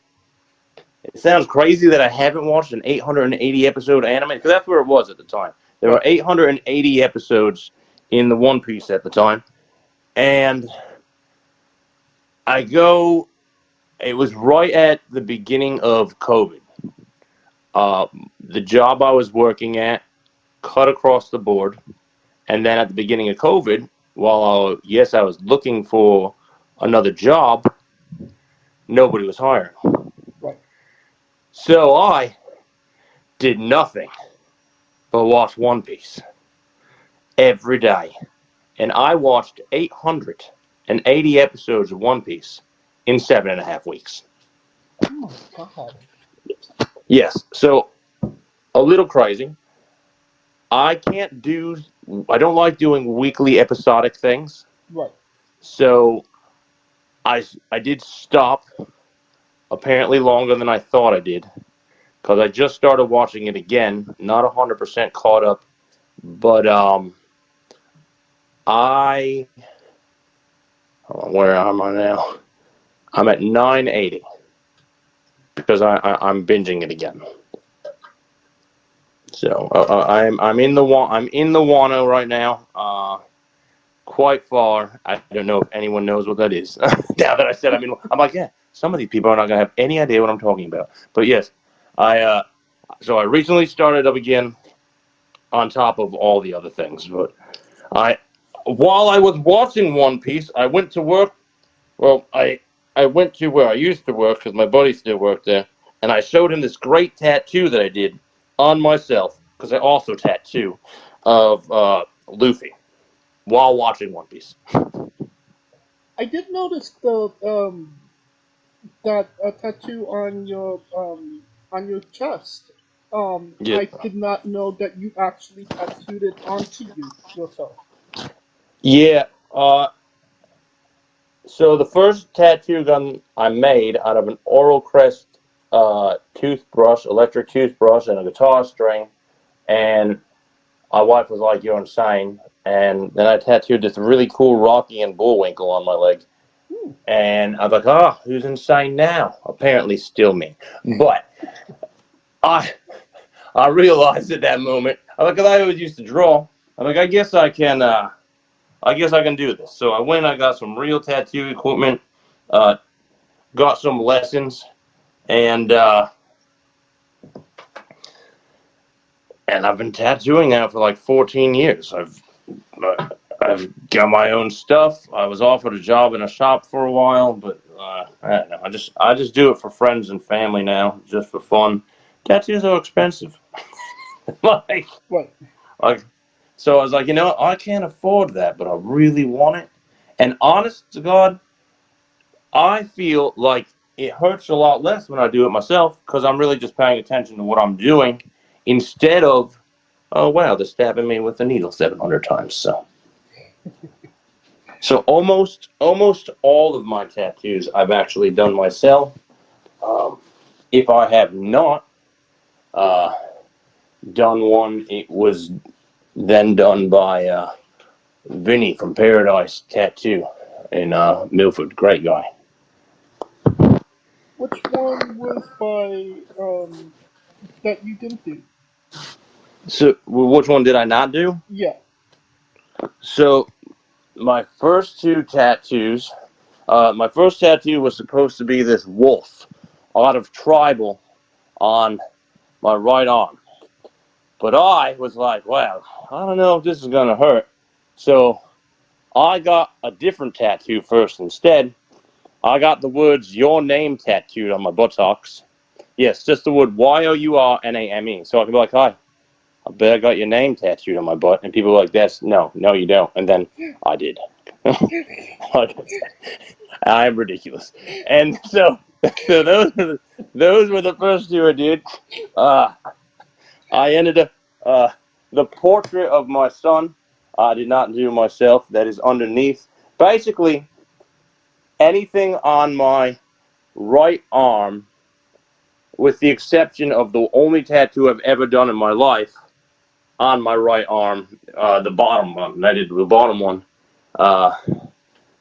it sounds crazy that I haven't watched an 880 episode anime, because that's where it was at the time. There were 880 episodes in the One Piece at the time. And it was right at the beginning of COVID. The job I was working at cut across the board. And then at the beginning of COVID, while I was looking for another job, nobody was hiring. Right. So I did nothing but watch One Piece every day. And I watched 880 episodes of One Piece in 7.5 weeks. Oh my god. Yes, so a little crazy. I don't like doing weekly episodic things. Right. So I did stop apparently longer than I thought I did, because I just started watching it again, not 100% caught up, but where am I now? I'm at 980 because I'm binging it again. So I'm in the Wano right now. Quite far. I don't know if anyone knows what that is. Now that I said I'm like, yeah, some of these people are not gonna have any idea what I'm talking about. But yes, So I recently started up again on top of all the other things. But while I was watching One Piece, I went to work. Well, I went to where I used to work because my buddy still worked there, and I showed him this great tattoo that I did on myself because I also tattoo of Luffy while watching One Piece. I did notice that tattoo on your chest. Yeah. I did not know that you actually tattooed it onto you yourself. Yeah. So the first tattoo gun I made out of an Oral Crest toothbrush, electric toothbrush, and a guitar string, and my wife was like, "You're insane." And then I tattooed this really cool Rocky and Bullwinkle on my leg. And I was like, "Oh, who's insane now?" Apparently, still me. But I realized at that moment, because I always used to draw. I'm like, I guess I can do this. So I got some real tattoo equipment, got some lessons, and I've been tattooing now for like 14 years. I've got my own stuff. I was offered a job in a shop for a while, but I don't know. I just do it for friends and family now, just for fun. Tattoos are expensive. like, Right. So I was like, I can't afford that, but I really want it. And honest to God, I feel like it hurts a lot less when I do it myself because I'm really just paying attention to what I'm doing instead of, oh wow, they're stabbing me with a needle 700 times. So almost all of my tattoos I've actually done myself. If I have not done one, it was then done by Vinny from Paradise Tattoo in Milford. Great guy. Which one was by that you didn't do? So which one did I not do? Yeah. So my first two tattoos, my first tattoo was supposed to be this wolf out of tribal on my right arm. But I was like, well, I don't know if this is going to hurt. So I got a different tattoo first instead. I got the words "your name" tattooed on my buttocks. Yes, just the word YOURNAME. So I could be like, hi, I bet I got your name tattooed on my butt. And people were like, no, you don't. And then I did. I'm ridiculous. And so those were the first two I did. I ended up, the portrait of my son, I did not do myself. That is underneath. Basically, anything on my right arm, with the exception of the only tattoo I've ever done in my life on my right arm, the bottom one. I did the bottom one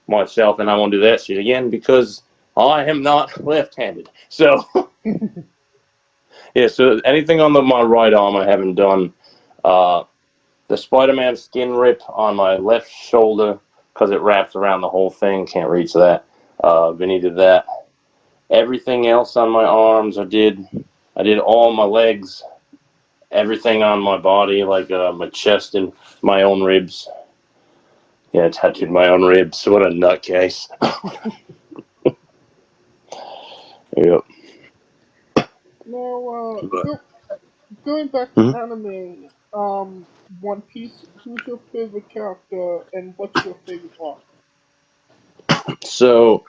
myself, and I won't do that shit again because I am not left-handed. So, yeah, so anything on my right arm I haven't done. The Spider-Man skin rip on my left shoulder because it wraps around the whole thing. Can't reach that. Vinny did that. Everything else on my arms I did all my legs, everything on my body, like my chest and my own ribs. Yeah, I tattooed my own ribs. What a nutcase. Yep. Now, going back to anime, One Piece. Who's your favorite character, and what's your favorite arc? So,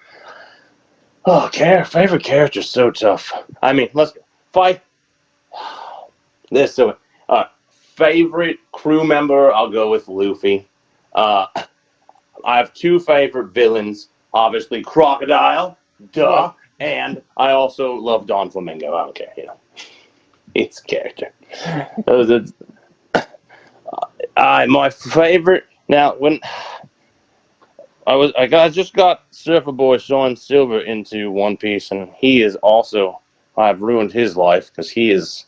favorite character is so tough. I mean, let's go. Fight. This so. Favorite crew member, I'll go with Luffy. I have two favorite villains. Obviously, Crocodile, duh, and I also love Don Flamingo. I don't care, he's a character. My favorite. Now, when I just got Surfer Boy Sean Silver into One Piece, and he is also. I've ruined his life because he is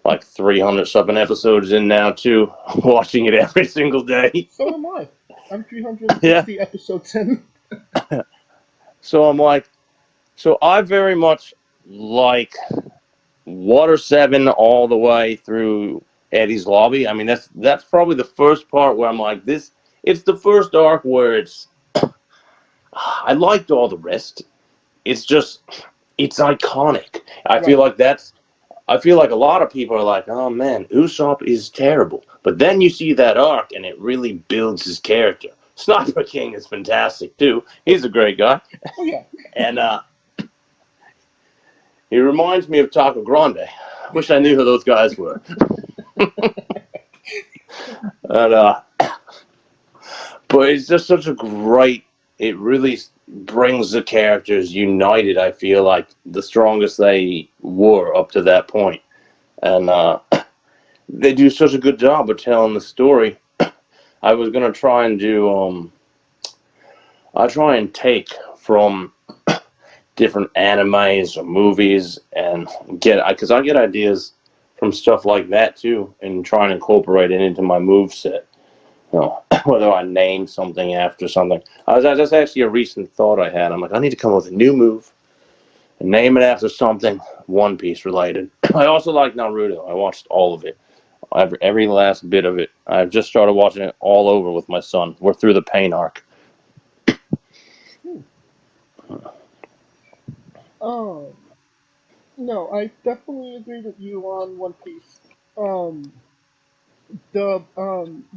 like 300 something episodes in now too, watching it every single day. So am I. I'm 360 episodes in. So I'm like, so I very much like Water 7 all the way through Eddie's Lobby. I mean, that's probably the first part where I'm like, this. It's the first arc where it's. I liked all the rest. It's just, it's iconic. I feel like I feel like a lot of people are like, oh man, Usopp is terrible. But then you see that arc and it really builds his character. Sniper King is fantastic too. He's a great guy. Oh yeah. And he reminds me of Taco Grande. Wish I knew who those guys were. And, but it's just such a great, it really brings the characters united, I feel like, the strongest they were up to that point. And they do such a good job of telling the story. I was going to try and do, I try and take from different animes or movies and because I get ideas from stuff like that too and try and incorporate it into my move set. You know, whether I name something after something. That's actually a recent thought I had. I'm like, I need to come up with a new move and name it after something One Piece related. I also like Naruto. I watched all of it. Every last bit of it. I've just started watching it all over with my son. We're through the pain arc. No, I definitely agree with you on One Piece. The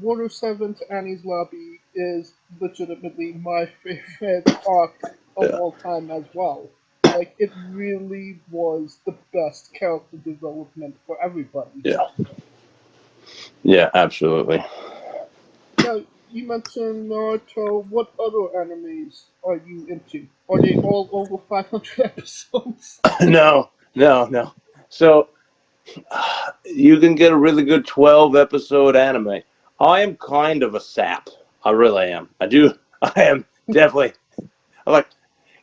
Water 7 to Annie's Lobby is legitimately my favorite arc of all time as well. Like, it really was the best character development for everybody. Yeah. Yeah, absolutely. Now, you mentioned Naruto. What other animes are you into? Are they all over 500 episodes? No. So, you can get a really good 12-episode anime. I am kind of a sap. I really am. I am definitely. Like,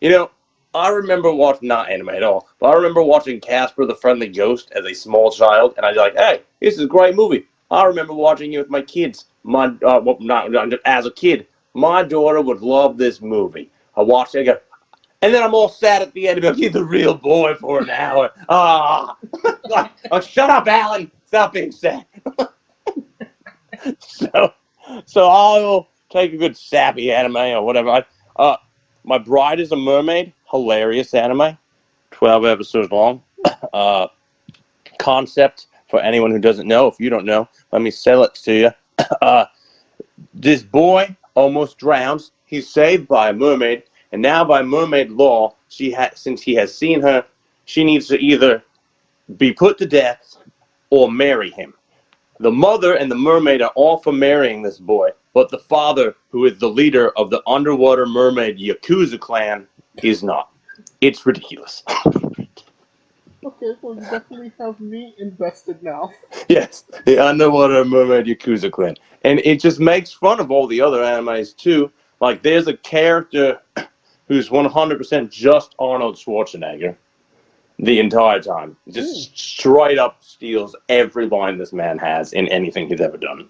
I remember watching, not anime at all, but I remember watching Casper the Friendly Ghost as a small child, and I was like, hey, this is a great movie. I remember watching it with my kids. Not as a kid. My daughter would love this movie. I watched it, I go, and then I'm all sad at the end. He's the real boy for an hour. Shut up, Alan. Stop being sad. So I'll take a good sappy anime or whatever. My Bride is a Mermaid. Hilarious anime. 12 episodes long. Concept for anyone who doesn't know. If you don't know, let me sell it to you. This boy almost drowns. He's saved by a mermaid. And now, by mermaid law, since he has seen her, she needs to either be put to death or marry him. The mother and the mermaid are all for marrying this boy, but the father, who is the leader of the underwater mermaid Yakuza clan, is not. It's ridiculous. Okay, well, you definitely have me invested now. Yes, the underwater mermaid Yakuza clan. And it just makes fun of all the other animes, too. Like, there's a character who's 100% just Arnold Schwarzenegger the entire time. Just straight up steals every line this man has in anything he's ever done.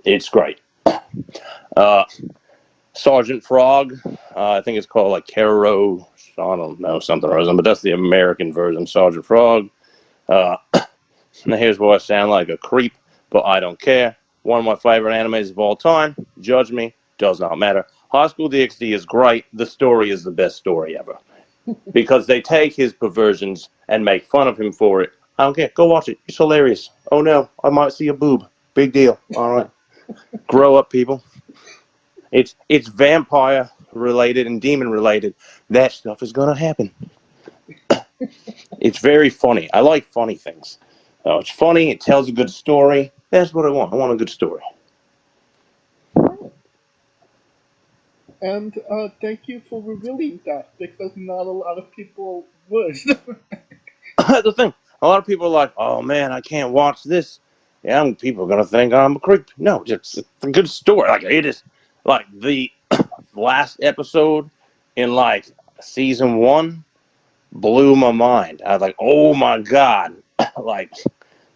It's great. Sergeant Frog, I think it's called like Kero, I don't know, something or other, but that's the American version, Sergeant Frog. Here's where I sound like a creep, but I don't care. One of my favorite animes of all time. Judge me, does not matter. High School DxD is great. The story is the best story ever. Because they take his perversions and make fun of him for it. I don't care. Go watch it. It's hilarious. Oh no, I might see a boob. Big deal. All right. Grow up, people. It's vampire related and demon related. That stuff is gonna happen. It's very funny. I like funny things. It's funny. It tells a good story. That's what I want. I want a good story. And thank you for revealing that, because not a lot of people would. That's the thing. A lot of people are like, oh man, I can't watch this. Yeah, people are going to think I'm a creep. No, it's a good story. Like, it is, like, the last episode in, like, season 1 blew my mind. I was like, oh my God. Like,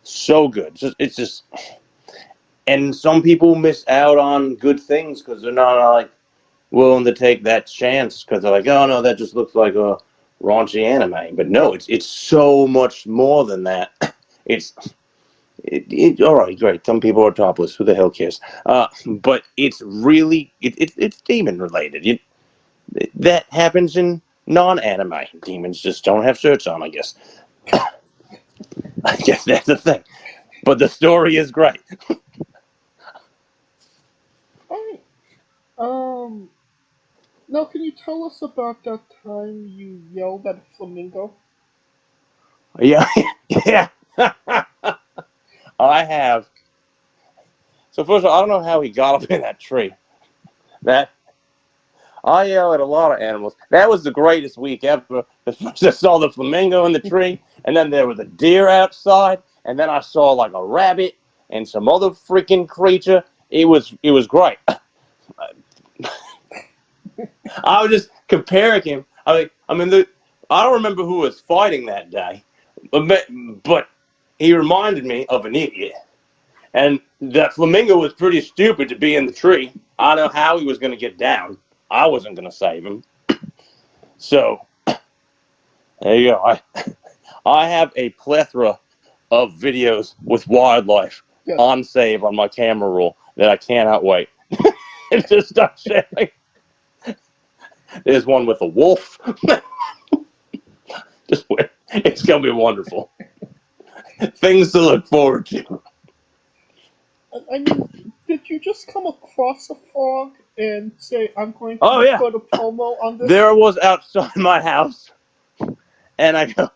so good. It's just, and some people miss out on good things because they're not, like, willing to take that chance because they're like, oh no, that just looks like a raunchy anime. But no, it's so much more than that. All right, great. Some people are topless. Who the hell cares? But it's really it's demon related. That happens in non-anime. Demons just don't have shirts on, I guess. I guess that's the thing. But the story is great. Alright. Now can you tell us about that time you yelled at a flamingo? Yeah, yeah. I have. So first of all, I don't know how he got up in that tree. That I yell at a lot of animals. That was the greatest week ever. First I saw the flamingo in the tree, and then there was a deer outside, and then I saw like a rabbit and some other freaking creature. It was great. I was just comparing him. I mean, I don't remember who was fighting that day, but he reminded me of an idiot. And that flamingo was pretty stupid to be in the tree. I don't know how he was going to get down. I wasn't going to save him. So, there you go. I have a plethora of videos with wildlife on save on my camera roll that I cannot wait to start sharing. There's one with a wolf. Just wait. It's going to be wonderful. Things to look forward to. I mean, did you just come across a frog and say, I'm going to put a promo on this? There was outside my house. And I go,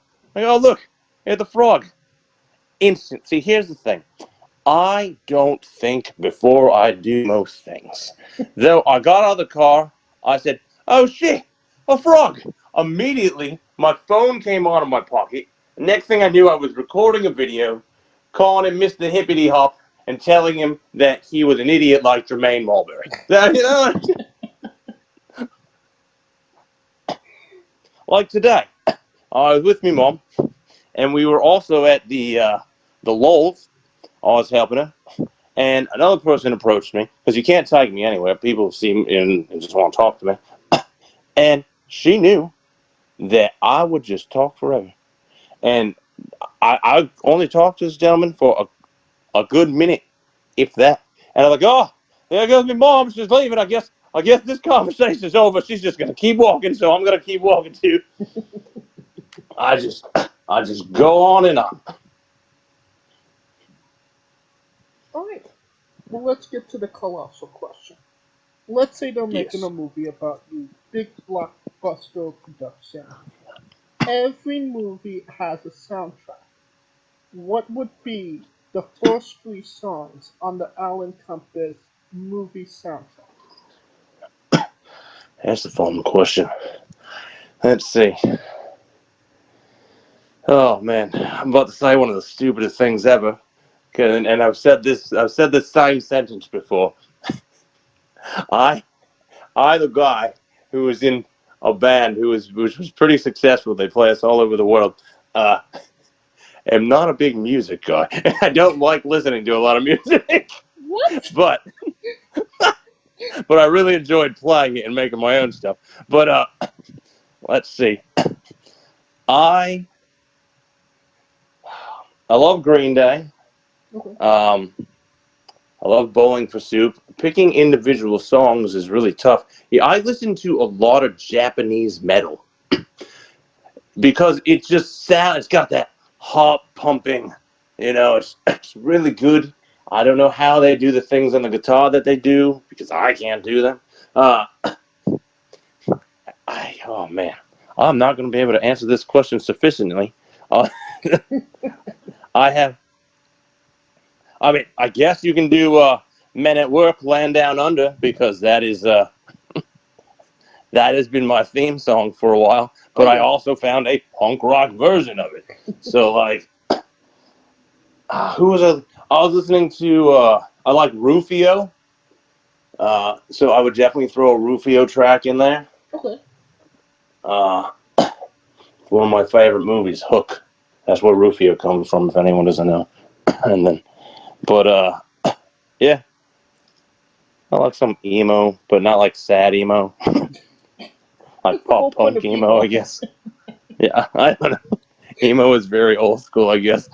look, here's the frog. Instant. See, here's the thing. I don't think before I do most things. Though I got out of the car, I said, oh shit, a frog. Immediately, my phone came out of my pocket. Next thing I knew, I was recording a video, calling him Mr. Hippity Hop, and telling him that he was an idiot like Jermaine Mulberry. Like today, I was with my mom, and we were also at the Lowell's. I was helping her, and another person approached me, because you can't take me anywhere. People see me and just want to talk to me. And she knew that I would just talk forever. And I only talked to this gentleman for a good minute, if that. And I was like, oh, there goes my mom. She's leaving. I guess this conversation's over. She's just going to keep walking, so I'm going to keep walking too. I just go on and on. Alright. Well, let's get to the colossal question. Let's say they're making a movie about you. Big blockbuster production. Every movie has a soundtrack. What would be the first 3 songs on the Alan Compass movie soundtrack? That's the fun question. Let's see. Oh man, I'm about to say one of the stupidest things ever. And I've said this same sentence before. I the guy who was in a band which was pretty successful. They play us all over the world. Am not a big music guy. I don't like listening to a lot of music. What? But I really enjoyed playing it and making my own stuff. But let's see. I love Green Day. Okay. I love Bowling for Soup. Picking individual songs is really tough. Yeah, I listen to a lot of Japanese metal because it just sounds. It's got that heart pumping. It's really good. I don't know how they do the things on the guitar that they do because I can't do them. Oh man, I'm not going to be able to answer this question sufficiently. I guess you can do Men at Work, Land Down Under, because that has been my theme song for a while. But I also found a punk rock version of it. So, like, who was I was listening to, I like Rufio. So I would definitely throw a Rufio track in there. Okay. One of my favorite movies, Hook. That's where Rufio comes from, if anyone doesn't know. Yeah. I like some emo, but not like sad emo. Like pop punk emo, I guess. Yeah, I don't know. Emo is very old school, I guess.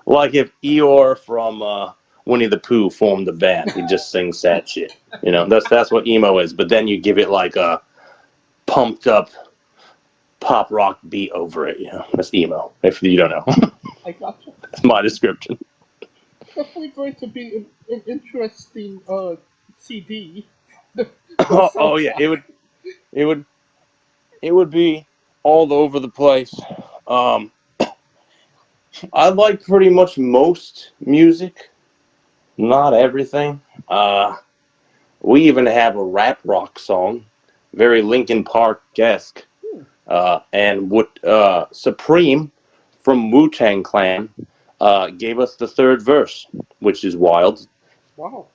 Like if Eeyore from Winnie the Pooh formed a band, he just sings sad shit. You know, that's what emo is. But then you give it like a pumped up pop rock beat over it. You know, that's emo. If you don't know, I gotcha. that's my description. Definitely going to be an interesting CD. Oh yeah, it would be all over the place. I like pretty much most music, not everything. We even have a rap rock song, very Linkin Park-esque. And what Supreme from Wu-Tang Clan gave us the third verse, which is wild. Wow.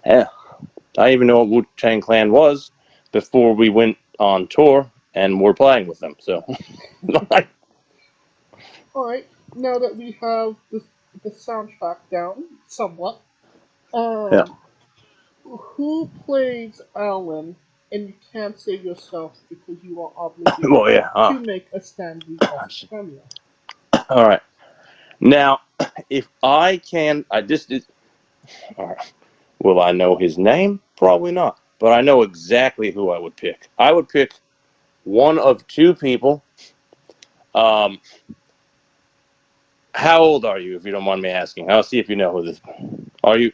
Yeah, I even know what Wu-Tang Clan was before we went on tour and we're playing with them. So, All right. Now that we have the soundtrack down somewhat, yeah. who plays Alan? And you can't say yourself because you are obligated Well, yeah. to make a Stanley-esque cameo. All right. Now, if I can, all right. Will I know his name? Probably not. But I know exactly who I would pick. I would pick one of two people. How old are you, if you don't mind me asking? I'll see if you know who this. Are you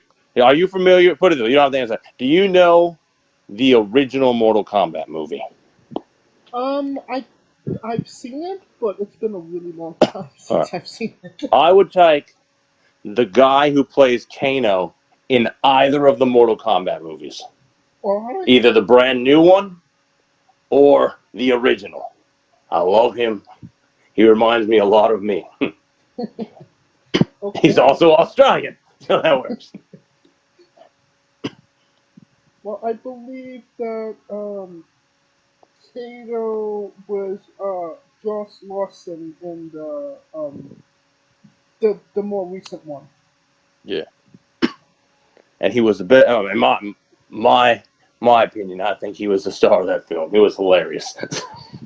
familiar? Put it. You don't have to answer. Do you know the original Mortal Kombat movie? I've seen it, but it's been a really long time since I've seen it. I would take the guy who plays Kano in either of the Mortal Kombat movies. Alright. Either the brand new one or the original. I love him. He reminds me a lot of me. Okay. He's also Australian, so that works. Well, I believe that Kato was Josh Lawson in the more recent one. Yeah. And he was the best. In my opinion, I think he was the star of that film. He was hilarious.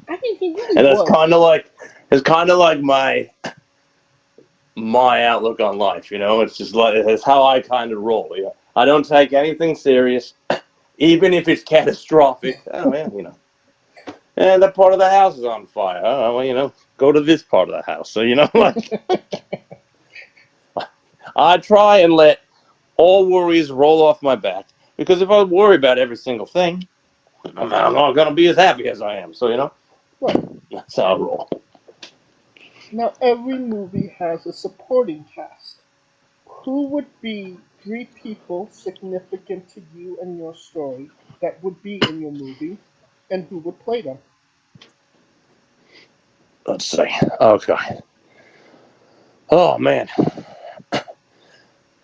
I think he really And that's was. kind of like my outlook on life. You know, it's just like it's how I kind of roll. You know? I don't take anything serious, even if it's catastrophic. Oh yeah, you know. And that part of the house is on fire. Oh well, you know, go to this part of the house. So you know, like I try and let all worries roll off my back, because if I worry about every single thing, I'm not going to be as happy as I am. So, you know, that's how I roll. Now, every movie has a supporting cast. Who would be three people significant to you and your story that would be in your movie, and who would play them? Let's see. Okay. Oh, man.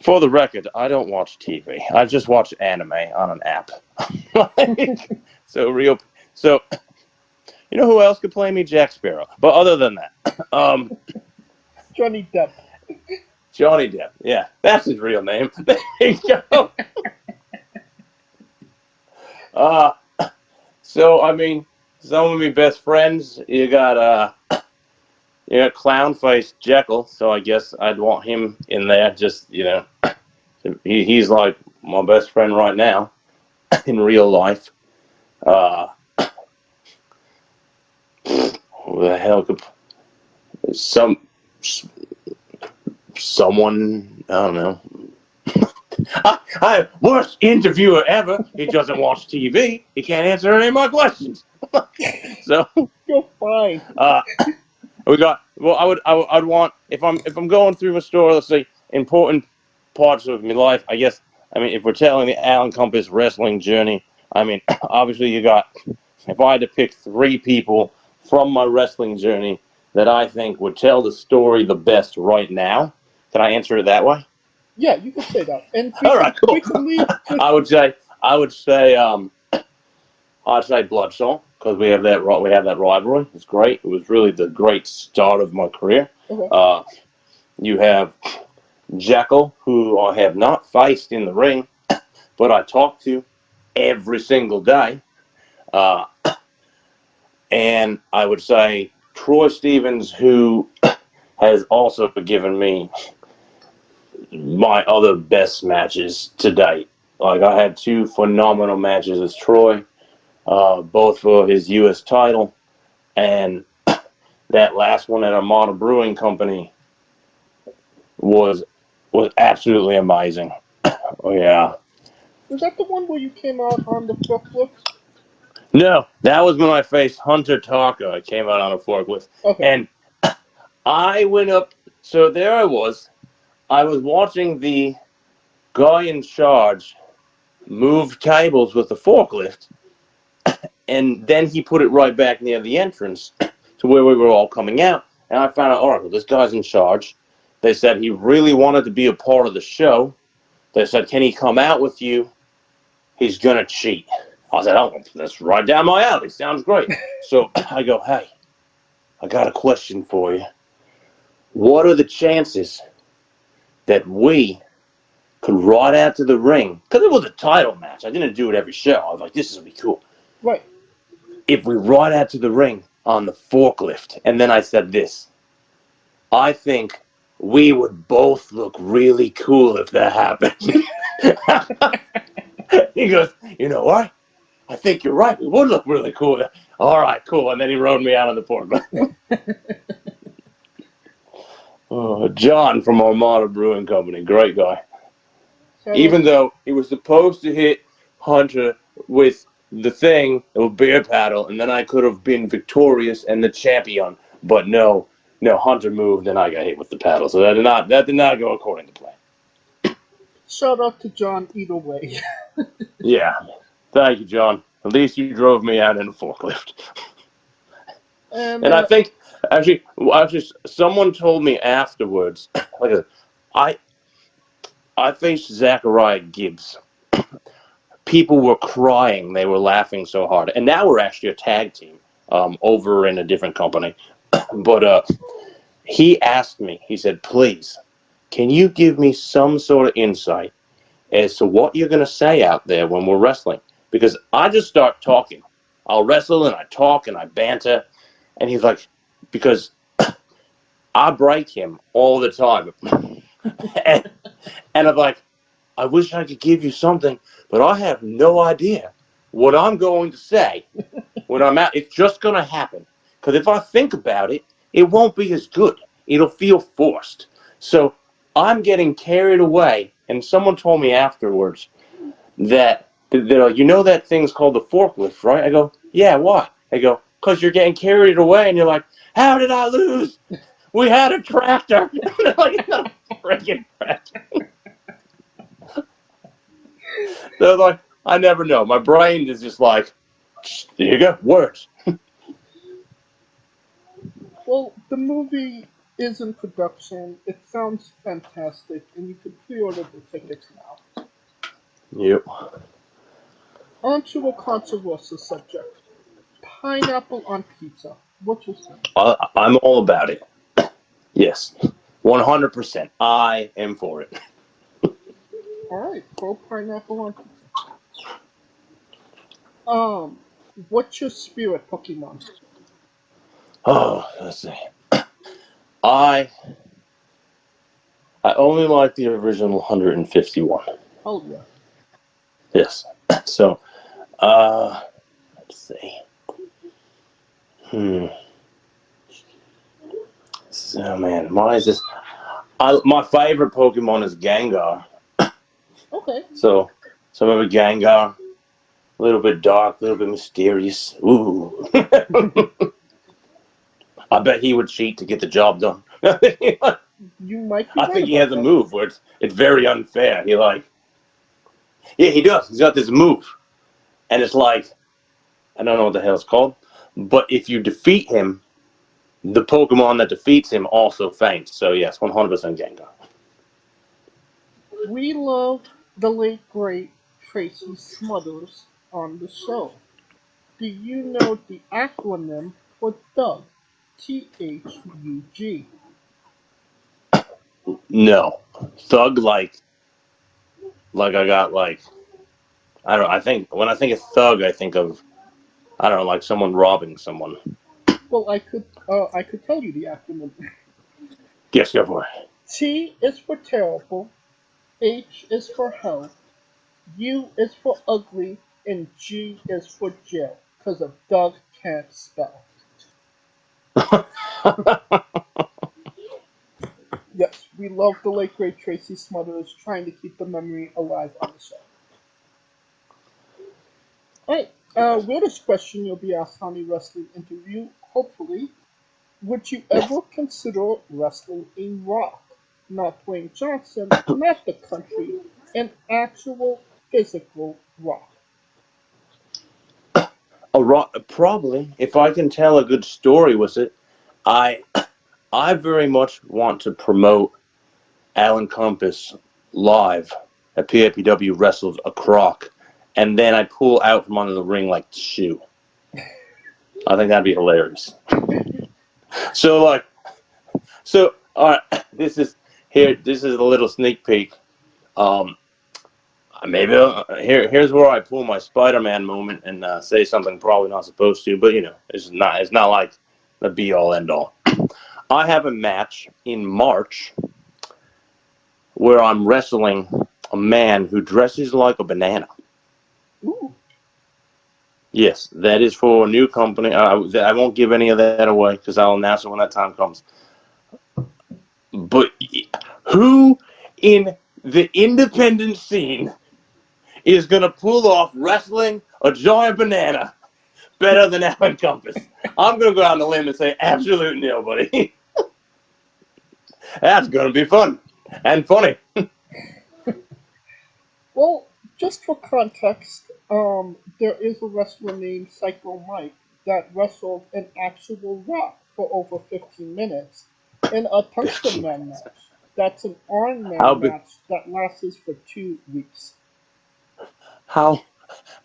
For the record, I don't watch TV. I just watch anime on an app. So, you know who else could play me? Jack Sparrow. But other than that, Johnny Depp. Johnny Depp. Yeah, that's his real name. There you go. So I mean, some of my best friends. You got clown face Jekyll. So I guess I'd want him in there. Just you know, he's like my best friend right now in real life. Who the hell could someone, I don't know. I worst interviewer ever. He doesn't watch TV. He can't answer any of my questions. So you're fine. We got. Well, I'd want if I'm going through a store. Let's say important parts of my life. I guess. I mean, if we're telling the Alan Compass wrestling journey, I mean, obviously you got. If I had to pick three people from my wrestling journey that I think would tell the story the best right now, can I answer it that way? Yeah, you can say that. And all right, cool. I would say Bloodsaw, because we have that rivalry. It's great. It was really the great start of my career. Okay. You have Jekyll, who I have not faced in the ring, but I talk to every single day. And I would say Troy Stevens, who has also given me my other best matches to date. Like, I had 2 phenomenal matches with Troy, both for his U.S. title, and that last one at Armada Brewing Company was absolutely amazing. Oh, yeah. Was that the one where you came out on the forklift? No, that was when I faced Hunter Taka. I came out on a forklift. Okay. And I went up, so there I was watching the guy in charge move tables with the forklift, and then he put it right back near the entrance to where we were all coming out. And I found out, all right, well, this guy's in charge. They said he really wanted to be a part of the show. They said, can he come out with you? He's going to cheat. I said, oh, that's right down my alley. Sounds great. So I go, hey, I got a question for you. What are the chances that we could ride out to the ring? Because it was a title match. I didn't do it every show. I was like, this is going to be cool. Right. If we ride out to the ring on the forklift. And then I said this. I think we would both look really cool if that happened. He goes, you know what? I think you're right. We would look really cool. All right, cool. And then he rode me out on the forklift. John from Armada Brewing Company. Great guy. Even though he was supposed to hit Hunter with the thing, a beer paddle, and then I could have been victorious and the champion. But no, Hunter moved and I got hit with the paddle. So that did not go according to plan. Shout out to John either way. Yeah. Thank you, John. At least you drove me out in a forklift. And I think, actually, someone told me afterwards, like, I faced Zachariah Gibbs. People were crying. They were laughing so hard. And now we're actually a tag team over in a different company. But he asked me, he said, please, can you give me some sort of insight as to what you're going to say out there when we're wrestling? Because I just start talking. I'll wrestle and I talk and I banter. And he's like, because I break him all the time. and I'm like, I wish I could give you something, but I have no idea what I'm going to say when I'm out. It's just going to happen. Because if I think about it, it won't be as good. It'll feel forced. So I'm getting carried away. And someone told me afterwards that, you know that thing's called the forklift, right? I go, yeah, why? I go, because you're getting carried away, and you're like, how did I lose? We had a tractor. Like, no, freaking tractor. So, like, I never know. My brain is just like, there you go, words. Well, the movie is in production. It sounds fantastic, and you can pre-order the tickets now. Yep. On to a controversial subject. Pineapple on pizza. What you say? I'm all about it. Yes. 100%. I am for it. Alright, pro pineapple on pizza. What's your spirit Pokemon? Oh, let's see. I only like the original 151. Oh yeah. Yes. So, let's see. So, man, why is this? My favorite Pokemon is Gengar. Okay. So maybe Gengar. A little bit dark, a little bit mysterious. Ooh. I bet he would cheat to get the job done. You might be I think he has a move where it's very unfair. Yeah, he does. He's got this move. And it's like, I don't know what the hell it's called, but if you defeat him, the Pokemon that defeats him also faints. So yes, 100% Gengar. We love the late great Tracy Smothers on the show. Do you know the acronym for Thug? THUG. No. Thug, like I got, like, I don't know, I think, when I think of Thug, I think of I don't know, like someone robbing someone. Well, I could tell you the acronym. Yes, go for it. T is for terrible, H is for health, U is for ugly, and G is for jail, because of Doug can't spell. Yes, we love the late great Tracy Smothers trying to keep the memory alive on the show. Alright, weirdest question you'll be asked on a wrestling interview, hopefully. Would you ever consider wrestling a rock? Not Dwayne Johnson, not the country, an actual physical rock. A rock, probably. If I can tell a good story with it, I very much want to promote Alan Compass live at PAPW wrestles a croc, and then I pull out from under the ring like the shoe. I think that'd be hilarious. So all right, this is a little sneak peek. Maybe here's where I pull my Spider-Man moment and say something probably not supposed to, but it's not like the be all end all. I have a match in March where I'm wrestling a man who dresses like a banana. Ooh. Yes, that is for a new company. I won't give any of that away because I'll announce it when that time comes. But who in the independent scene is going to pull off wrestling a giant banana better than Alan Compass? I'm going to go out on a limb and say absolutely nobody. That's going to be fun and funny. Well, just for context, there is a wrestler named Psycho Mike that wrestled an actual rock for over 15 minutes in a tungsten man match. That's an Iron Man match that lasts for 2 weeks. How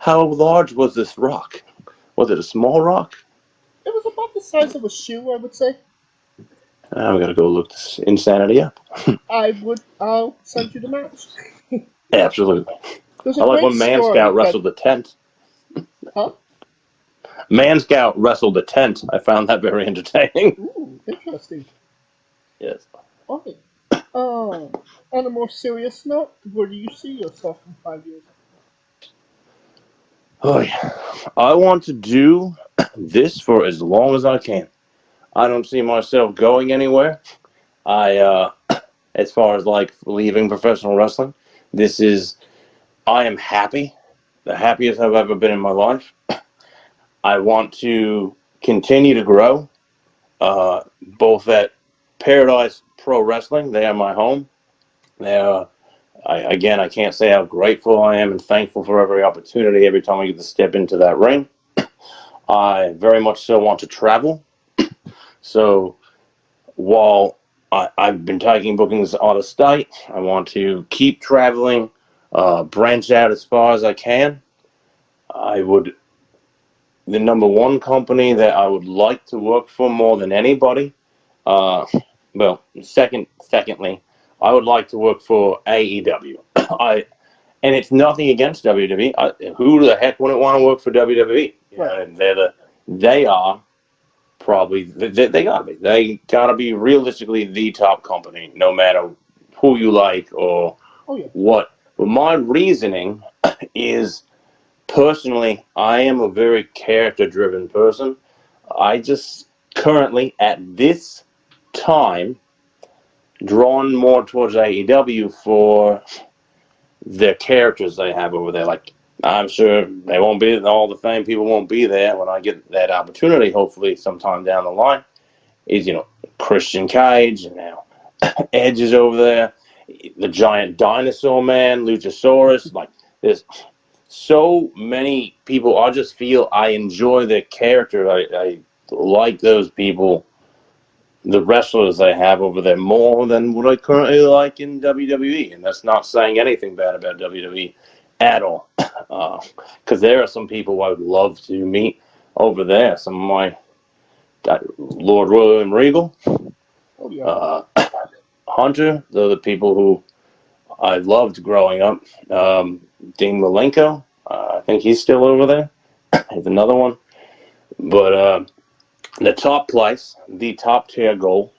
large was this rock? Was it a small rock? It was about the size of a shoe, I would say. I'm going to go look this insanity up. I'll send you the match. Absolutely. There's I like when Man Scout wrestled the tent. Huh? Man Scout wrestled the tent. I found that very entertaining. Ooh, interesting. Yes. Okay. On a more serious note, where do you see yourself in 5 years? Oh, yeah. I want to do this for as long as I can. I don't see myself going anywhere. As far as like leaving professional wrestling, I am happy, the happiest I've ever been in my life. I want to continue to grow, both at Paradise Pro Wrestling. They are my home. I can't say how grateful I am and thankful for every opportunity every time I get to step into that ring. I very much so want to travel. So while I've been taking bookings out of state, I want to keep traveling, branch out as far as I can. The number one company that I would like to work for more than anybody, secondly, I would like to work for AEW. And it's nothing against WWE. Who the heck wouldn't want to work for WWE? Right. They are probably they gotta be. They gotta be realistically the top company, no matter who you like or what. But my reasoning is, personally, I am a very character-driven person. I just currently, at this time, drawn more towards AEW for the characters they have over there. Like, I'm sure they won't be, all the fame people won't be there when I get that opportunity, hopefully sometime down the line. Is, Christian Cage, and now Edge is over there, the giant dinosaur man, Luchasaurus. Like, there's so many people. I just feel I enjoy their character. I like those people, the wrestlers they have over there, more than what I currently like in WWE. And that's not saying anything bad about WWE at all. Because there are some people I would love to meet over there. Some of my Lord William Regal, Hunter, they're the people who I loved growing up. Dean Malenko, I think he's still over there. He's another one. But the top place, the top tier goal,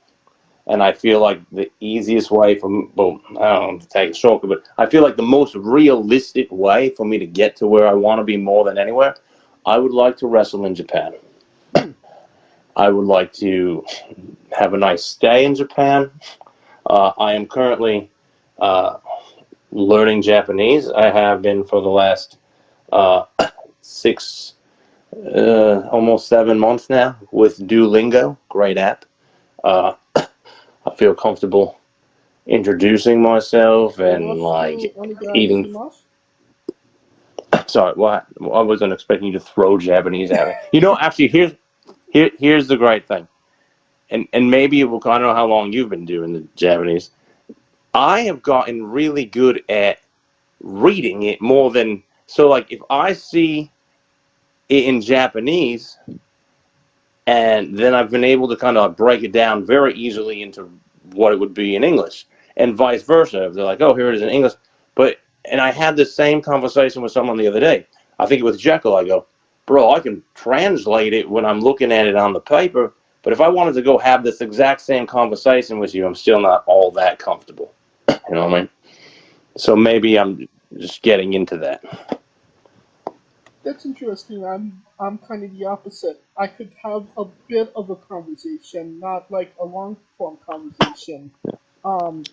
and I feel like the easiest way for, well, I don't know, to take a shortcut, but I feel like the most realistic way for me to get to where I want to be more than anywhere, I would like to wrestle in Japan. I would like to have a nice stay in Japan. I am currently learning Japanese. I have been for the last almost 7 months now with Duolingo. Great app. I feel comfortable introducing myself and like eating. Sorry, what? I wasn't expecting you to throw Japanese at me. You know, actually, here's the great thing, and maybe it will. I don't know how long you've been doing the Japanese. I have gotten really good at reading it more than so. Like if I see it in Japanese, and then I've been able to kind of break it down very easily into what it would be in English, and vice versa. If they're like, "Oh, here it is in English," and I had the same conversation with someone the other day. I think it was Jekyll. I go, "Bro, I can translate it when I'm looking at it on the paper, but if I wanted to go have this exact same conversation with you, I'm still not all that comfortable." You know what I mean? So maybe I'm just getting into that. That's interesting. I'm kind of the opposite. I could have a bit of a conversation, not like a long form conversation,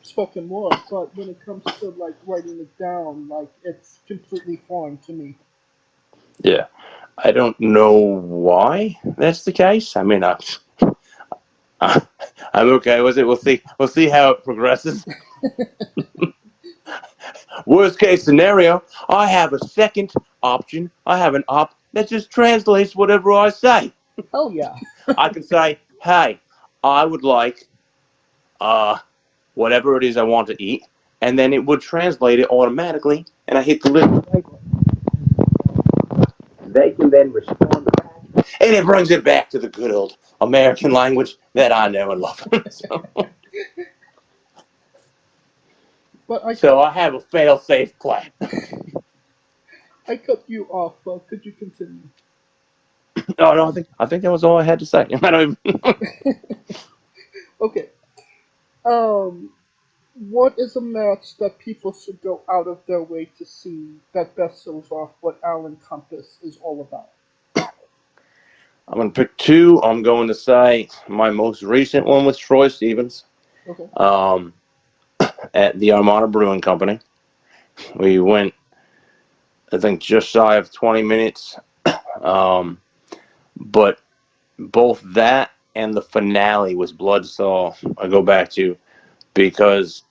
spoken word, but when it comes to like writing it down, like it's completely foreign to me. Yeah, I don't know why that's the case. I mean, I'm okay with it. We'll see. We'll see how it progresses. Worst case scenario, I have a second option. I have an op that just translates whatever I say. Oh yeah. I can say, "Hey, I would like whatever it is I want to eat," and then it would translate it automatically. And I hit the little. They can then respond back, and it brings it back to the good old American language that I know and love. So I have a fail-safe plan. I cut you off, but could you continue? No, I think that was all I had to say. I don't even. Okay. What is a match that people should go out of their way to see that best shows off what Alan Compass is all about? I'm going to pick two. I'm going to say my most recent one was Troy Stevens. Okay. At the Armada Brewing Company. We went, I think, just shy of 20 minutes. But both that and the finale was Bloodsaw I go back to because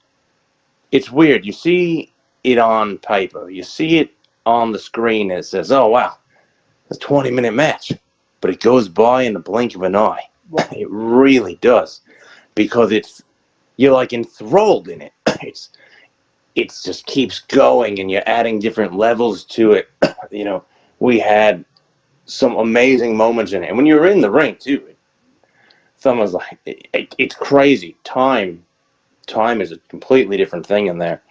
it's weird. You see it on paper. You see it on the screen and it says, "Oh, wow, it's a 20-minute match." But it goes by in the blink of an eye. It really does. Because you're like enthralled in it. It just keeps going and you're adding different levels to it. You know, we had some amazing moments in it. And when you're in the ring, too, someone's like, it's crazy. Time is a completely different thing in there.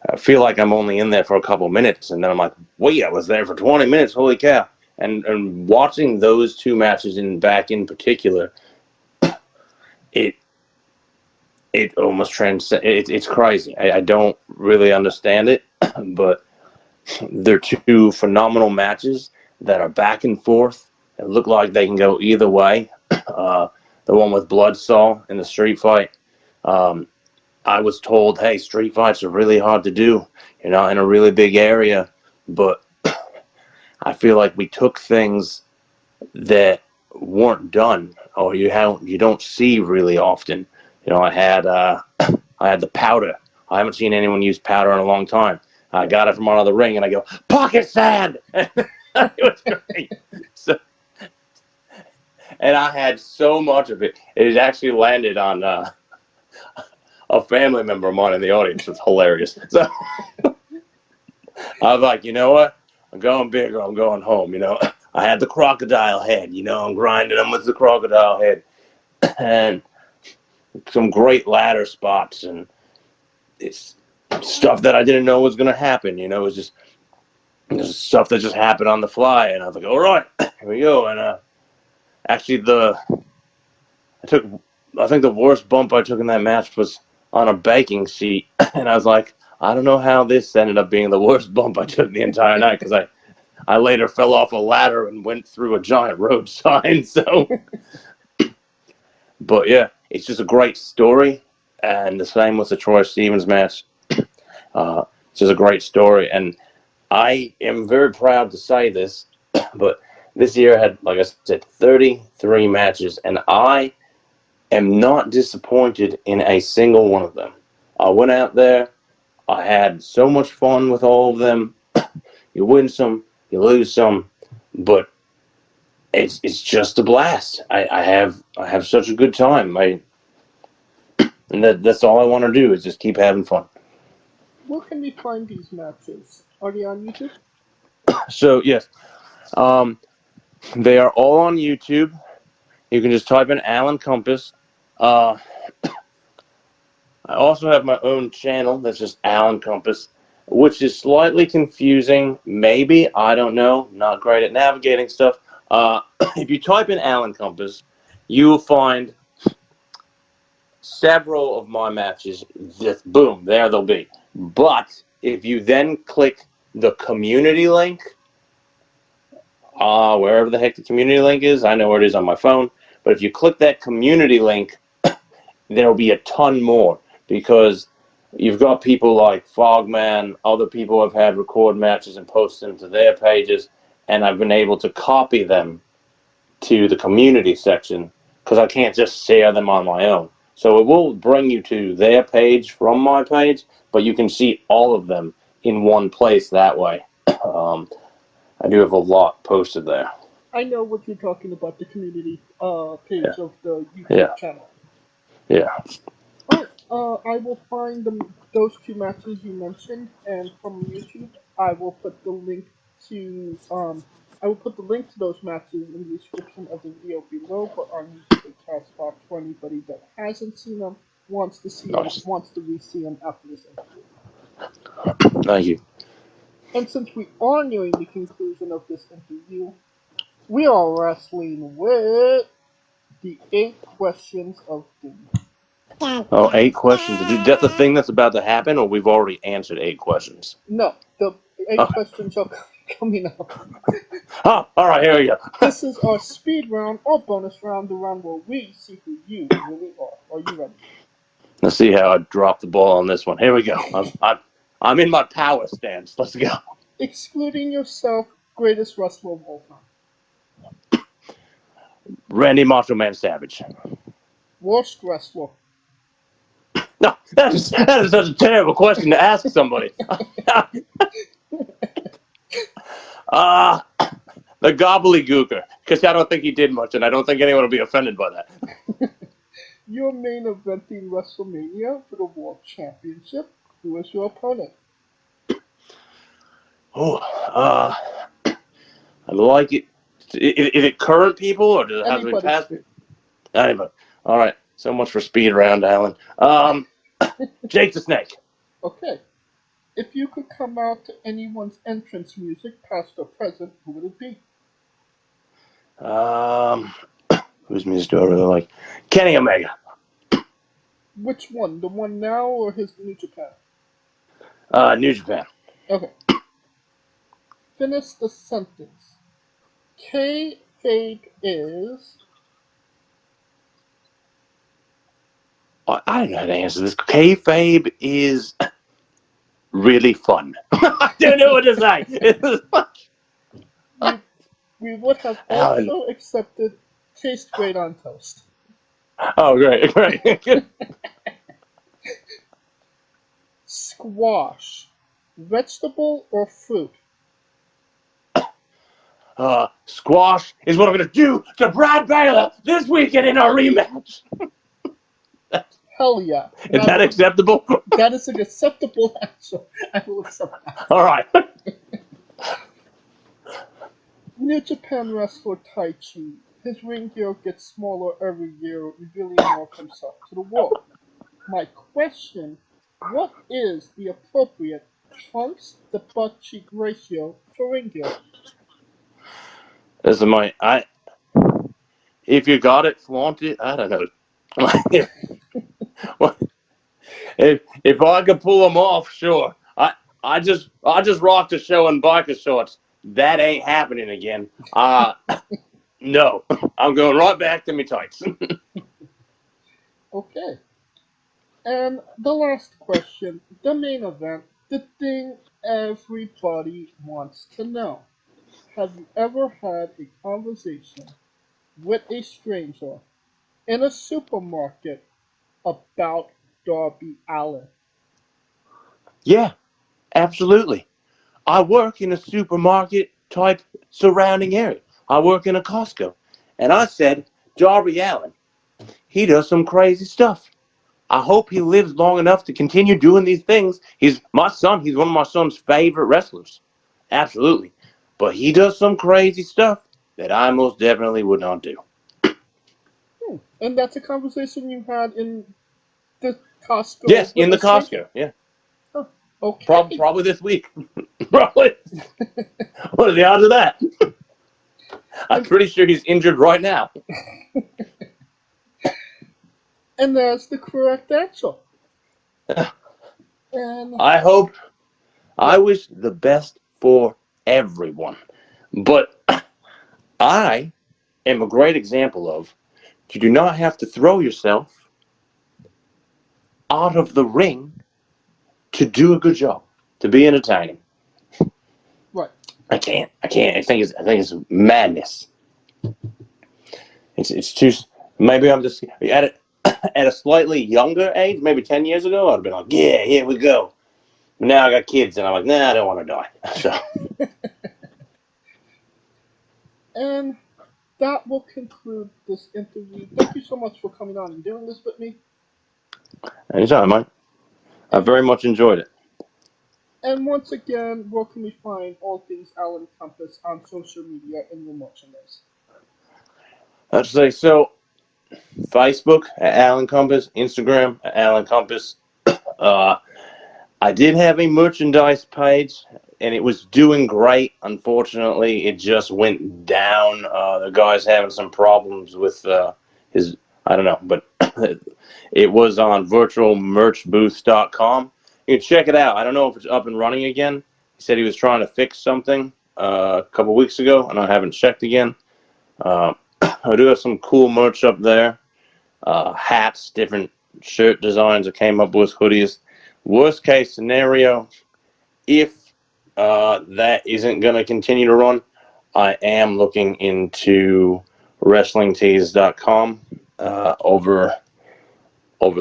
I feel like I'm only in there for a couple minutes, and then I'm like, wait, I was there for 20 minutes, holy cow. And watching those two matches back in particular, it almost transcends. It's crazy. I don't really understand it, but they're two phenomenal matches that are back and forth. It look like they can go either way. The one with Bloodsaw in the street fight. I was told, hey, street fights are really hard to do. You're not in a really big area, but I feel like we took things that weren't done or you don't see really often. You know, I had the powder. I haven't seen anyone use powder in a long time. I got it from out of the ring, and I go, pocket sand! It was great. So, and I had so much of it. It actually landed on a family member of mine in the audience. It's hilarious. So I was like, you know what? I'm going big or I'm going home, you know. I had the crocodile head, you know. I'm grinding them with the crocodile head. And some great ladder spots, and it's stuff that I didn't know was going to happen, you know. It was just stuff that just happened on the fly, and I was like, all right, here we go. And Actually, I think the worst bump I took in that match was on a baking sheet, and I was like, I don't know how this ended up being the worst bump I took the entire night, because I later fell off a ladder and went through a giant road sign. So, but yeah, it's just a great story, and the same with the Troy Stevens match. It's just a great story, and I am very proud to say this, but this year had, like I said, 33 matches, and I am not disappointed in a single one of them. I went out there, I had so much fun with all of them. You win some, you lose some, but it's just a blast. I have such a good time. And that's all I want to do is just keep having fun. Where can we find these matches? Are they on YouTube? So yes, they are all on YouTube. You can just type in Alan Compass. I also have my own channel that's just Alan Compass, which is slightly confusing. Maybe, I don't know. Not great at navigating stuff. If you type in Alan Compass, you will find several of my matches. Just boom, there they'll be. But if you then click the community link, wherever the heck the community link is, I know where it is on my phone. But if you click that community link, there'll be a ton more, because you've got people like Fogman, other people have had record matches and post them to their pages, and I've been able to copy them to the community section, because I can't just share them on my own. So it will bring you to their page from my page, but you can see all of them in one place that way. I do have a lot posted there. I know what you're talking about, the community page of the YouTube channel. Yeah. Alright, I will find those two matches you mentioned, and from YouTube, I will put the link to those matches in the description of the video below. But on YouTube and Castbox for anybody that hasn't seen them, wants to re-see them after this interview. Thank you. And since we are nearing the conclusion of this interview, we are wrestling with the 8 questions of doom. Oh, 8 questions. Is that the thing that's about to happen, or we've already answered 8 questions? No, the 8 questions are coming up. Oh, all right, here we go. This is our speed round or bonus round, the round where we see who you really are. Are you ready? Let's see how I drop the ball on this one. Here we go. I'm in my power stance. Let's go. Excluding yourself, greatest wrestler of all time. Randy Macho Man Savage. Worst wrestler. No, that is such a terrible question to ask somebody. The gobbledygooker, because I don't think he did much, and I don't think anyone will be offended by that. You're main eventing WrestleMania for the World Championship. Who is your opponent? Oh, I like it. Is it current people, or does it have to be past people? Anybody. All right. So much for speed round, Alan. Jake the Snake. Okay. If you could come out to anyone's entrance music, past or present, who would it be? Whose music do I really like? Kenny Omega. Which one? The one now or his New Japan? New Japan. Okay. Finish the sentence. Kayfabe is... I don't know how to answer this. Kayfabe is really fun. I don't know what to say. We would have also accepted taste great on toast. Oh, great. Squash. Vegetable or fruit? Squash is what I'm going to do to Brad Baylor this weekend in our rematch. Hell yeah. Is that acceptable? That is an acceptable answer. I will accept that. All right. New Japan wrestler Tai Chi. His ring gear gets smaller every year, revealing more of himself to the world. My question, what is the appropriate trunks to butt cheek ratio for ring gear? This is if you got it, flaunt it. I don't know. if I could pull them off, sure. I just rocked a show in biker shorts. That ain't happening again. No, I'm going right back to me tights. Okay. And the last question, the main event, the thing everybody wants to know. Have you ever had a conversation with a stranger in a supermarket about Darby Allin? Yeah, absolutely. I work in a supermarket type surrounding area. I work in a Costco. And I said, Darby Allin, he does some crazy stuff. I hope he lives long enough to continue doing these things. He's my son. He's one of my son's favorite wrestlers. Absolutely. But he does some crazy stuff that I most definitely would not do. And that's a conversation you had in the Costco Yes, with in the a stranger? Costco. Yeah. Huh. Okay. Probably this week. Probably. What are the odds of that? I'm pretty sure he's injured right now. And that's the correct answer. And I wish the best for everyone. But I am a great example of you do not have to throw yourself out of the ring to do a good job, to be entertaining. right. I can't. I think it's madness. It's too. Maybe I'm just at a slightly younger age, maybe 10 years ago, I'd been like, yeah, here we go. But now I got kids, and I'm like, nah, I don't want to die. So. And that will conclude this interview. Thank you so much for coming on and doing this with me. Anytime, mate. I very much enjoyed it. And once again, where can we find all things Alan Compass on social media and your merchandise? I'd say so. Facebook at Alan Compass, Instagram at Alan Compass. I did have a merchandise page, and it was doing great. Unfortunately, it just went down. The guy's having some problems with his, I don't know, but it was on virtualmerchbooth.com. You can check it out. I don't know if it's up and running again. He said he was trying to fix something a couple weeks ago, and I haven't checked again. I do have some cool merch up there. Hats, different shirt designs I came up with, hoodies. Worst case scenario, if that isn't going to continue to run, I am looking into WrestlingTees.com over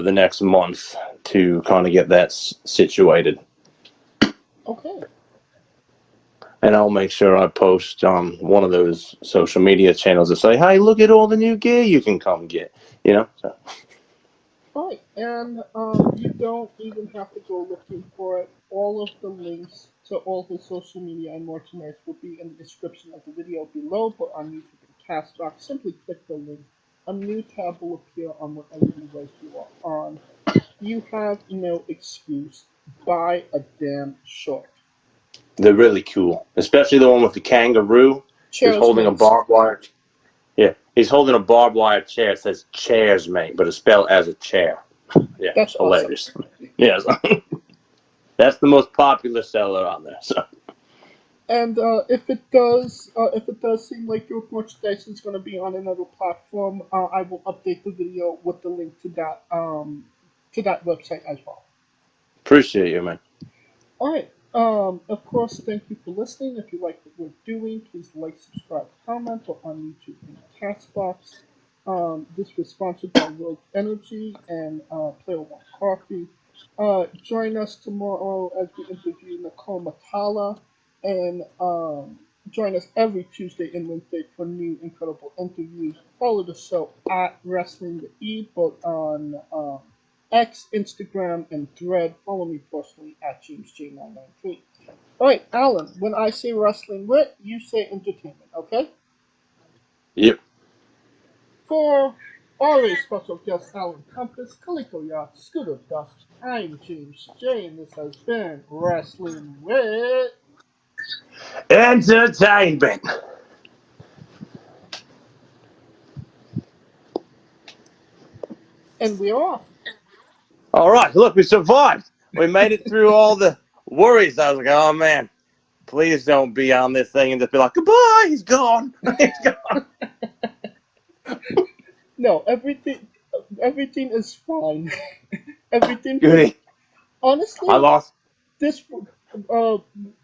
the next month to kind of get that situated. Okay. And I'll make sure I post on one of those social media channels that say, hey, look at all the new gear you can come get, So. Right, and you don't even have to go looking for it. All of the links to all his social media and merchandise will be in the description of the video below, but on YouTube and Castbox, simply click the link. A new tab will appear on whatever device you are on. You have no excuse. Buy a damn short. They're really cool, especially the one with the kangaroo. He's holding a barbed wire. Yeah, he's holding a barbed wire chair. It says "chairs, mate," but it's spelled as a chair. Yeah, that's hilarious. Awesome. Yes, that's the most popular seller on there. So. And if it does seem like your merchandise is going to be on another platform, I will update the video with the link to that website as well. Appreciate you, man. All right. Of course, thank you for listening. If you like what we're doing, please like, subscribe, comment, or on YouTube and Castbox. This was sponsored by Rogue Energy and Player One Coffee. Join us tomorrow as we interview Nicole Matala, and join us every Tuesday and Wednesday for new incredible interviews. Follow the show at Wrestling with E, both on X, Instagram, and Thread. Follow me personally at JamesJ993. Alright, Alan, when I say wrestling wit, you say entertainment, okay? Yep. For always special guest Alan Compass, Calico Yacht, Scooter Dust, I'm James J, and this has been Wrestling Wit Entertainment. And we're off. All right, look, we survived. We made it through all the worries. I was like, oh man, please don't be on this thing and just be like, goodbye, he's gone. He's gone. No, everything is fine. Everything. Goody. Honestly, I lost. this.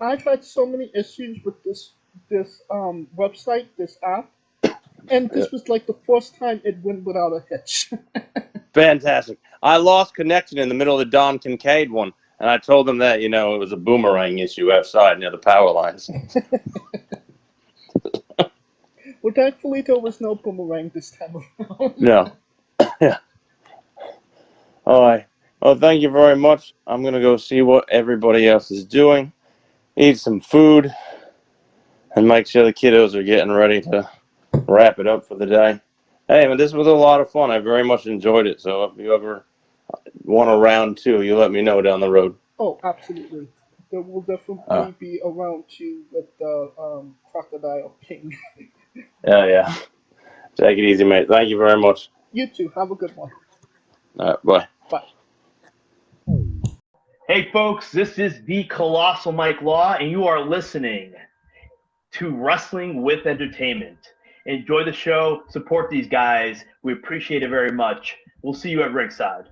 I've had so many issues with this website, this app, and this was like the first time it went without a hitch. Fantastic. I lost connection in the middle of the Don Kincaid one, and I told them that, it was a boomerang issue outside near the power lines. Well, thankfully there was no boomerang this time around. No. Yeah. All right. Well, thank you very much. I'm going to go see what everybody else is doing, eat some food, and make sure the kiddos are getting ready to wrap it up for the day. Hey, man, this was a lot of fun. I very much enjoyed it. So if you ever want a round two, you let me know down the road. Oh, absolutely. There will definitely be a round two with the Crocodile King. Yeah. Take it easy, mate. Thank you very much. You too. Have a good one. All right, bye. Bye. Hey, folks, this is the Colossal Mike Law, and you are listening to Wrestling with Entertainment. Enjoy the show. Support these guys. We appreciate it very much. We'll see you at ringside.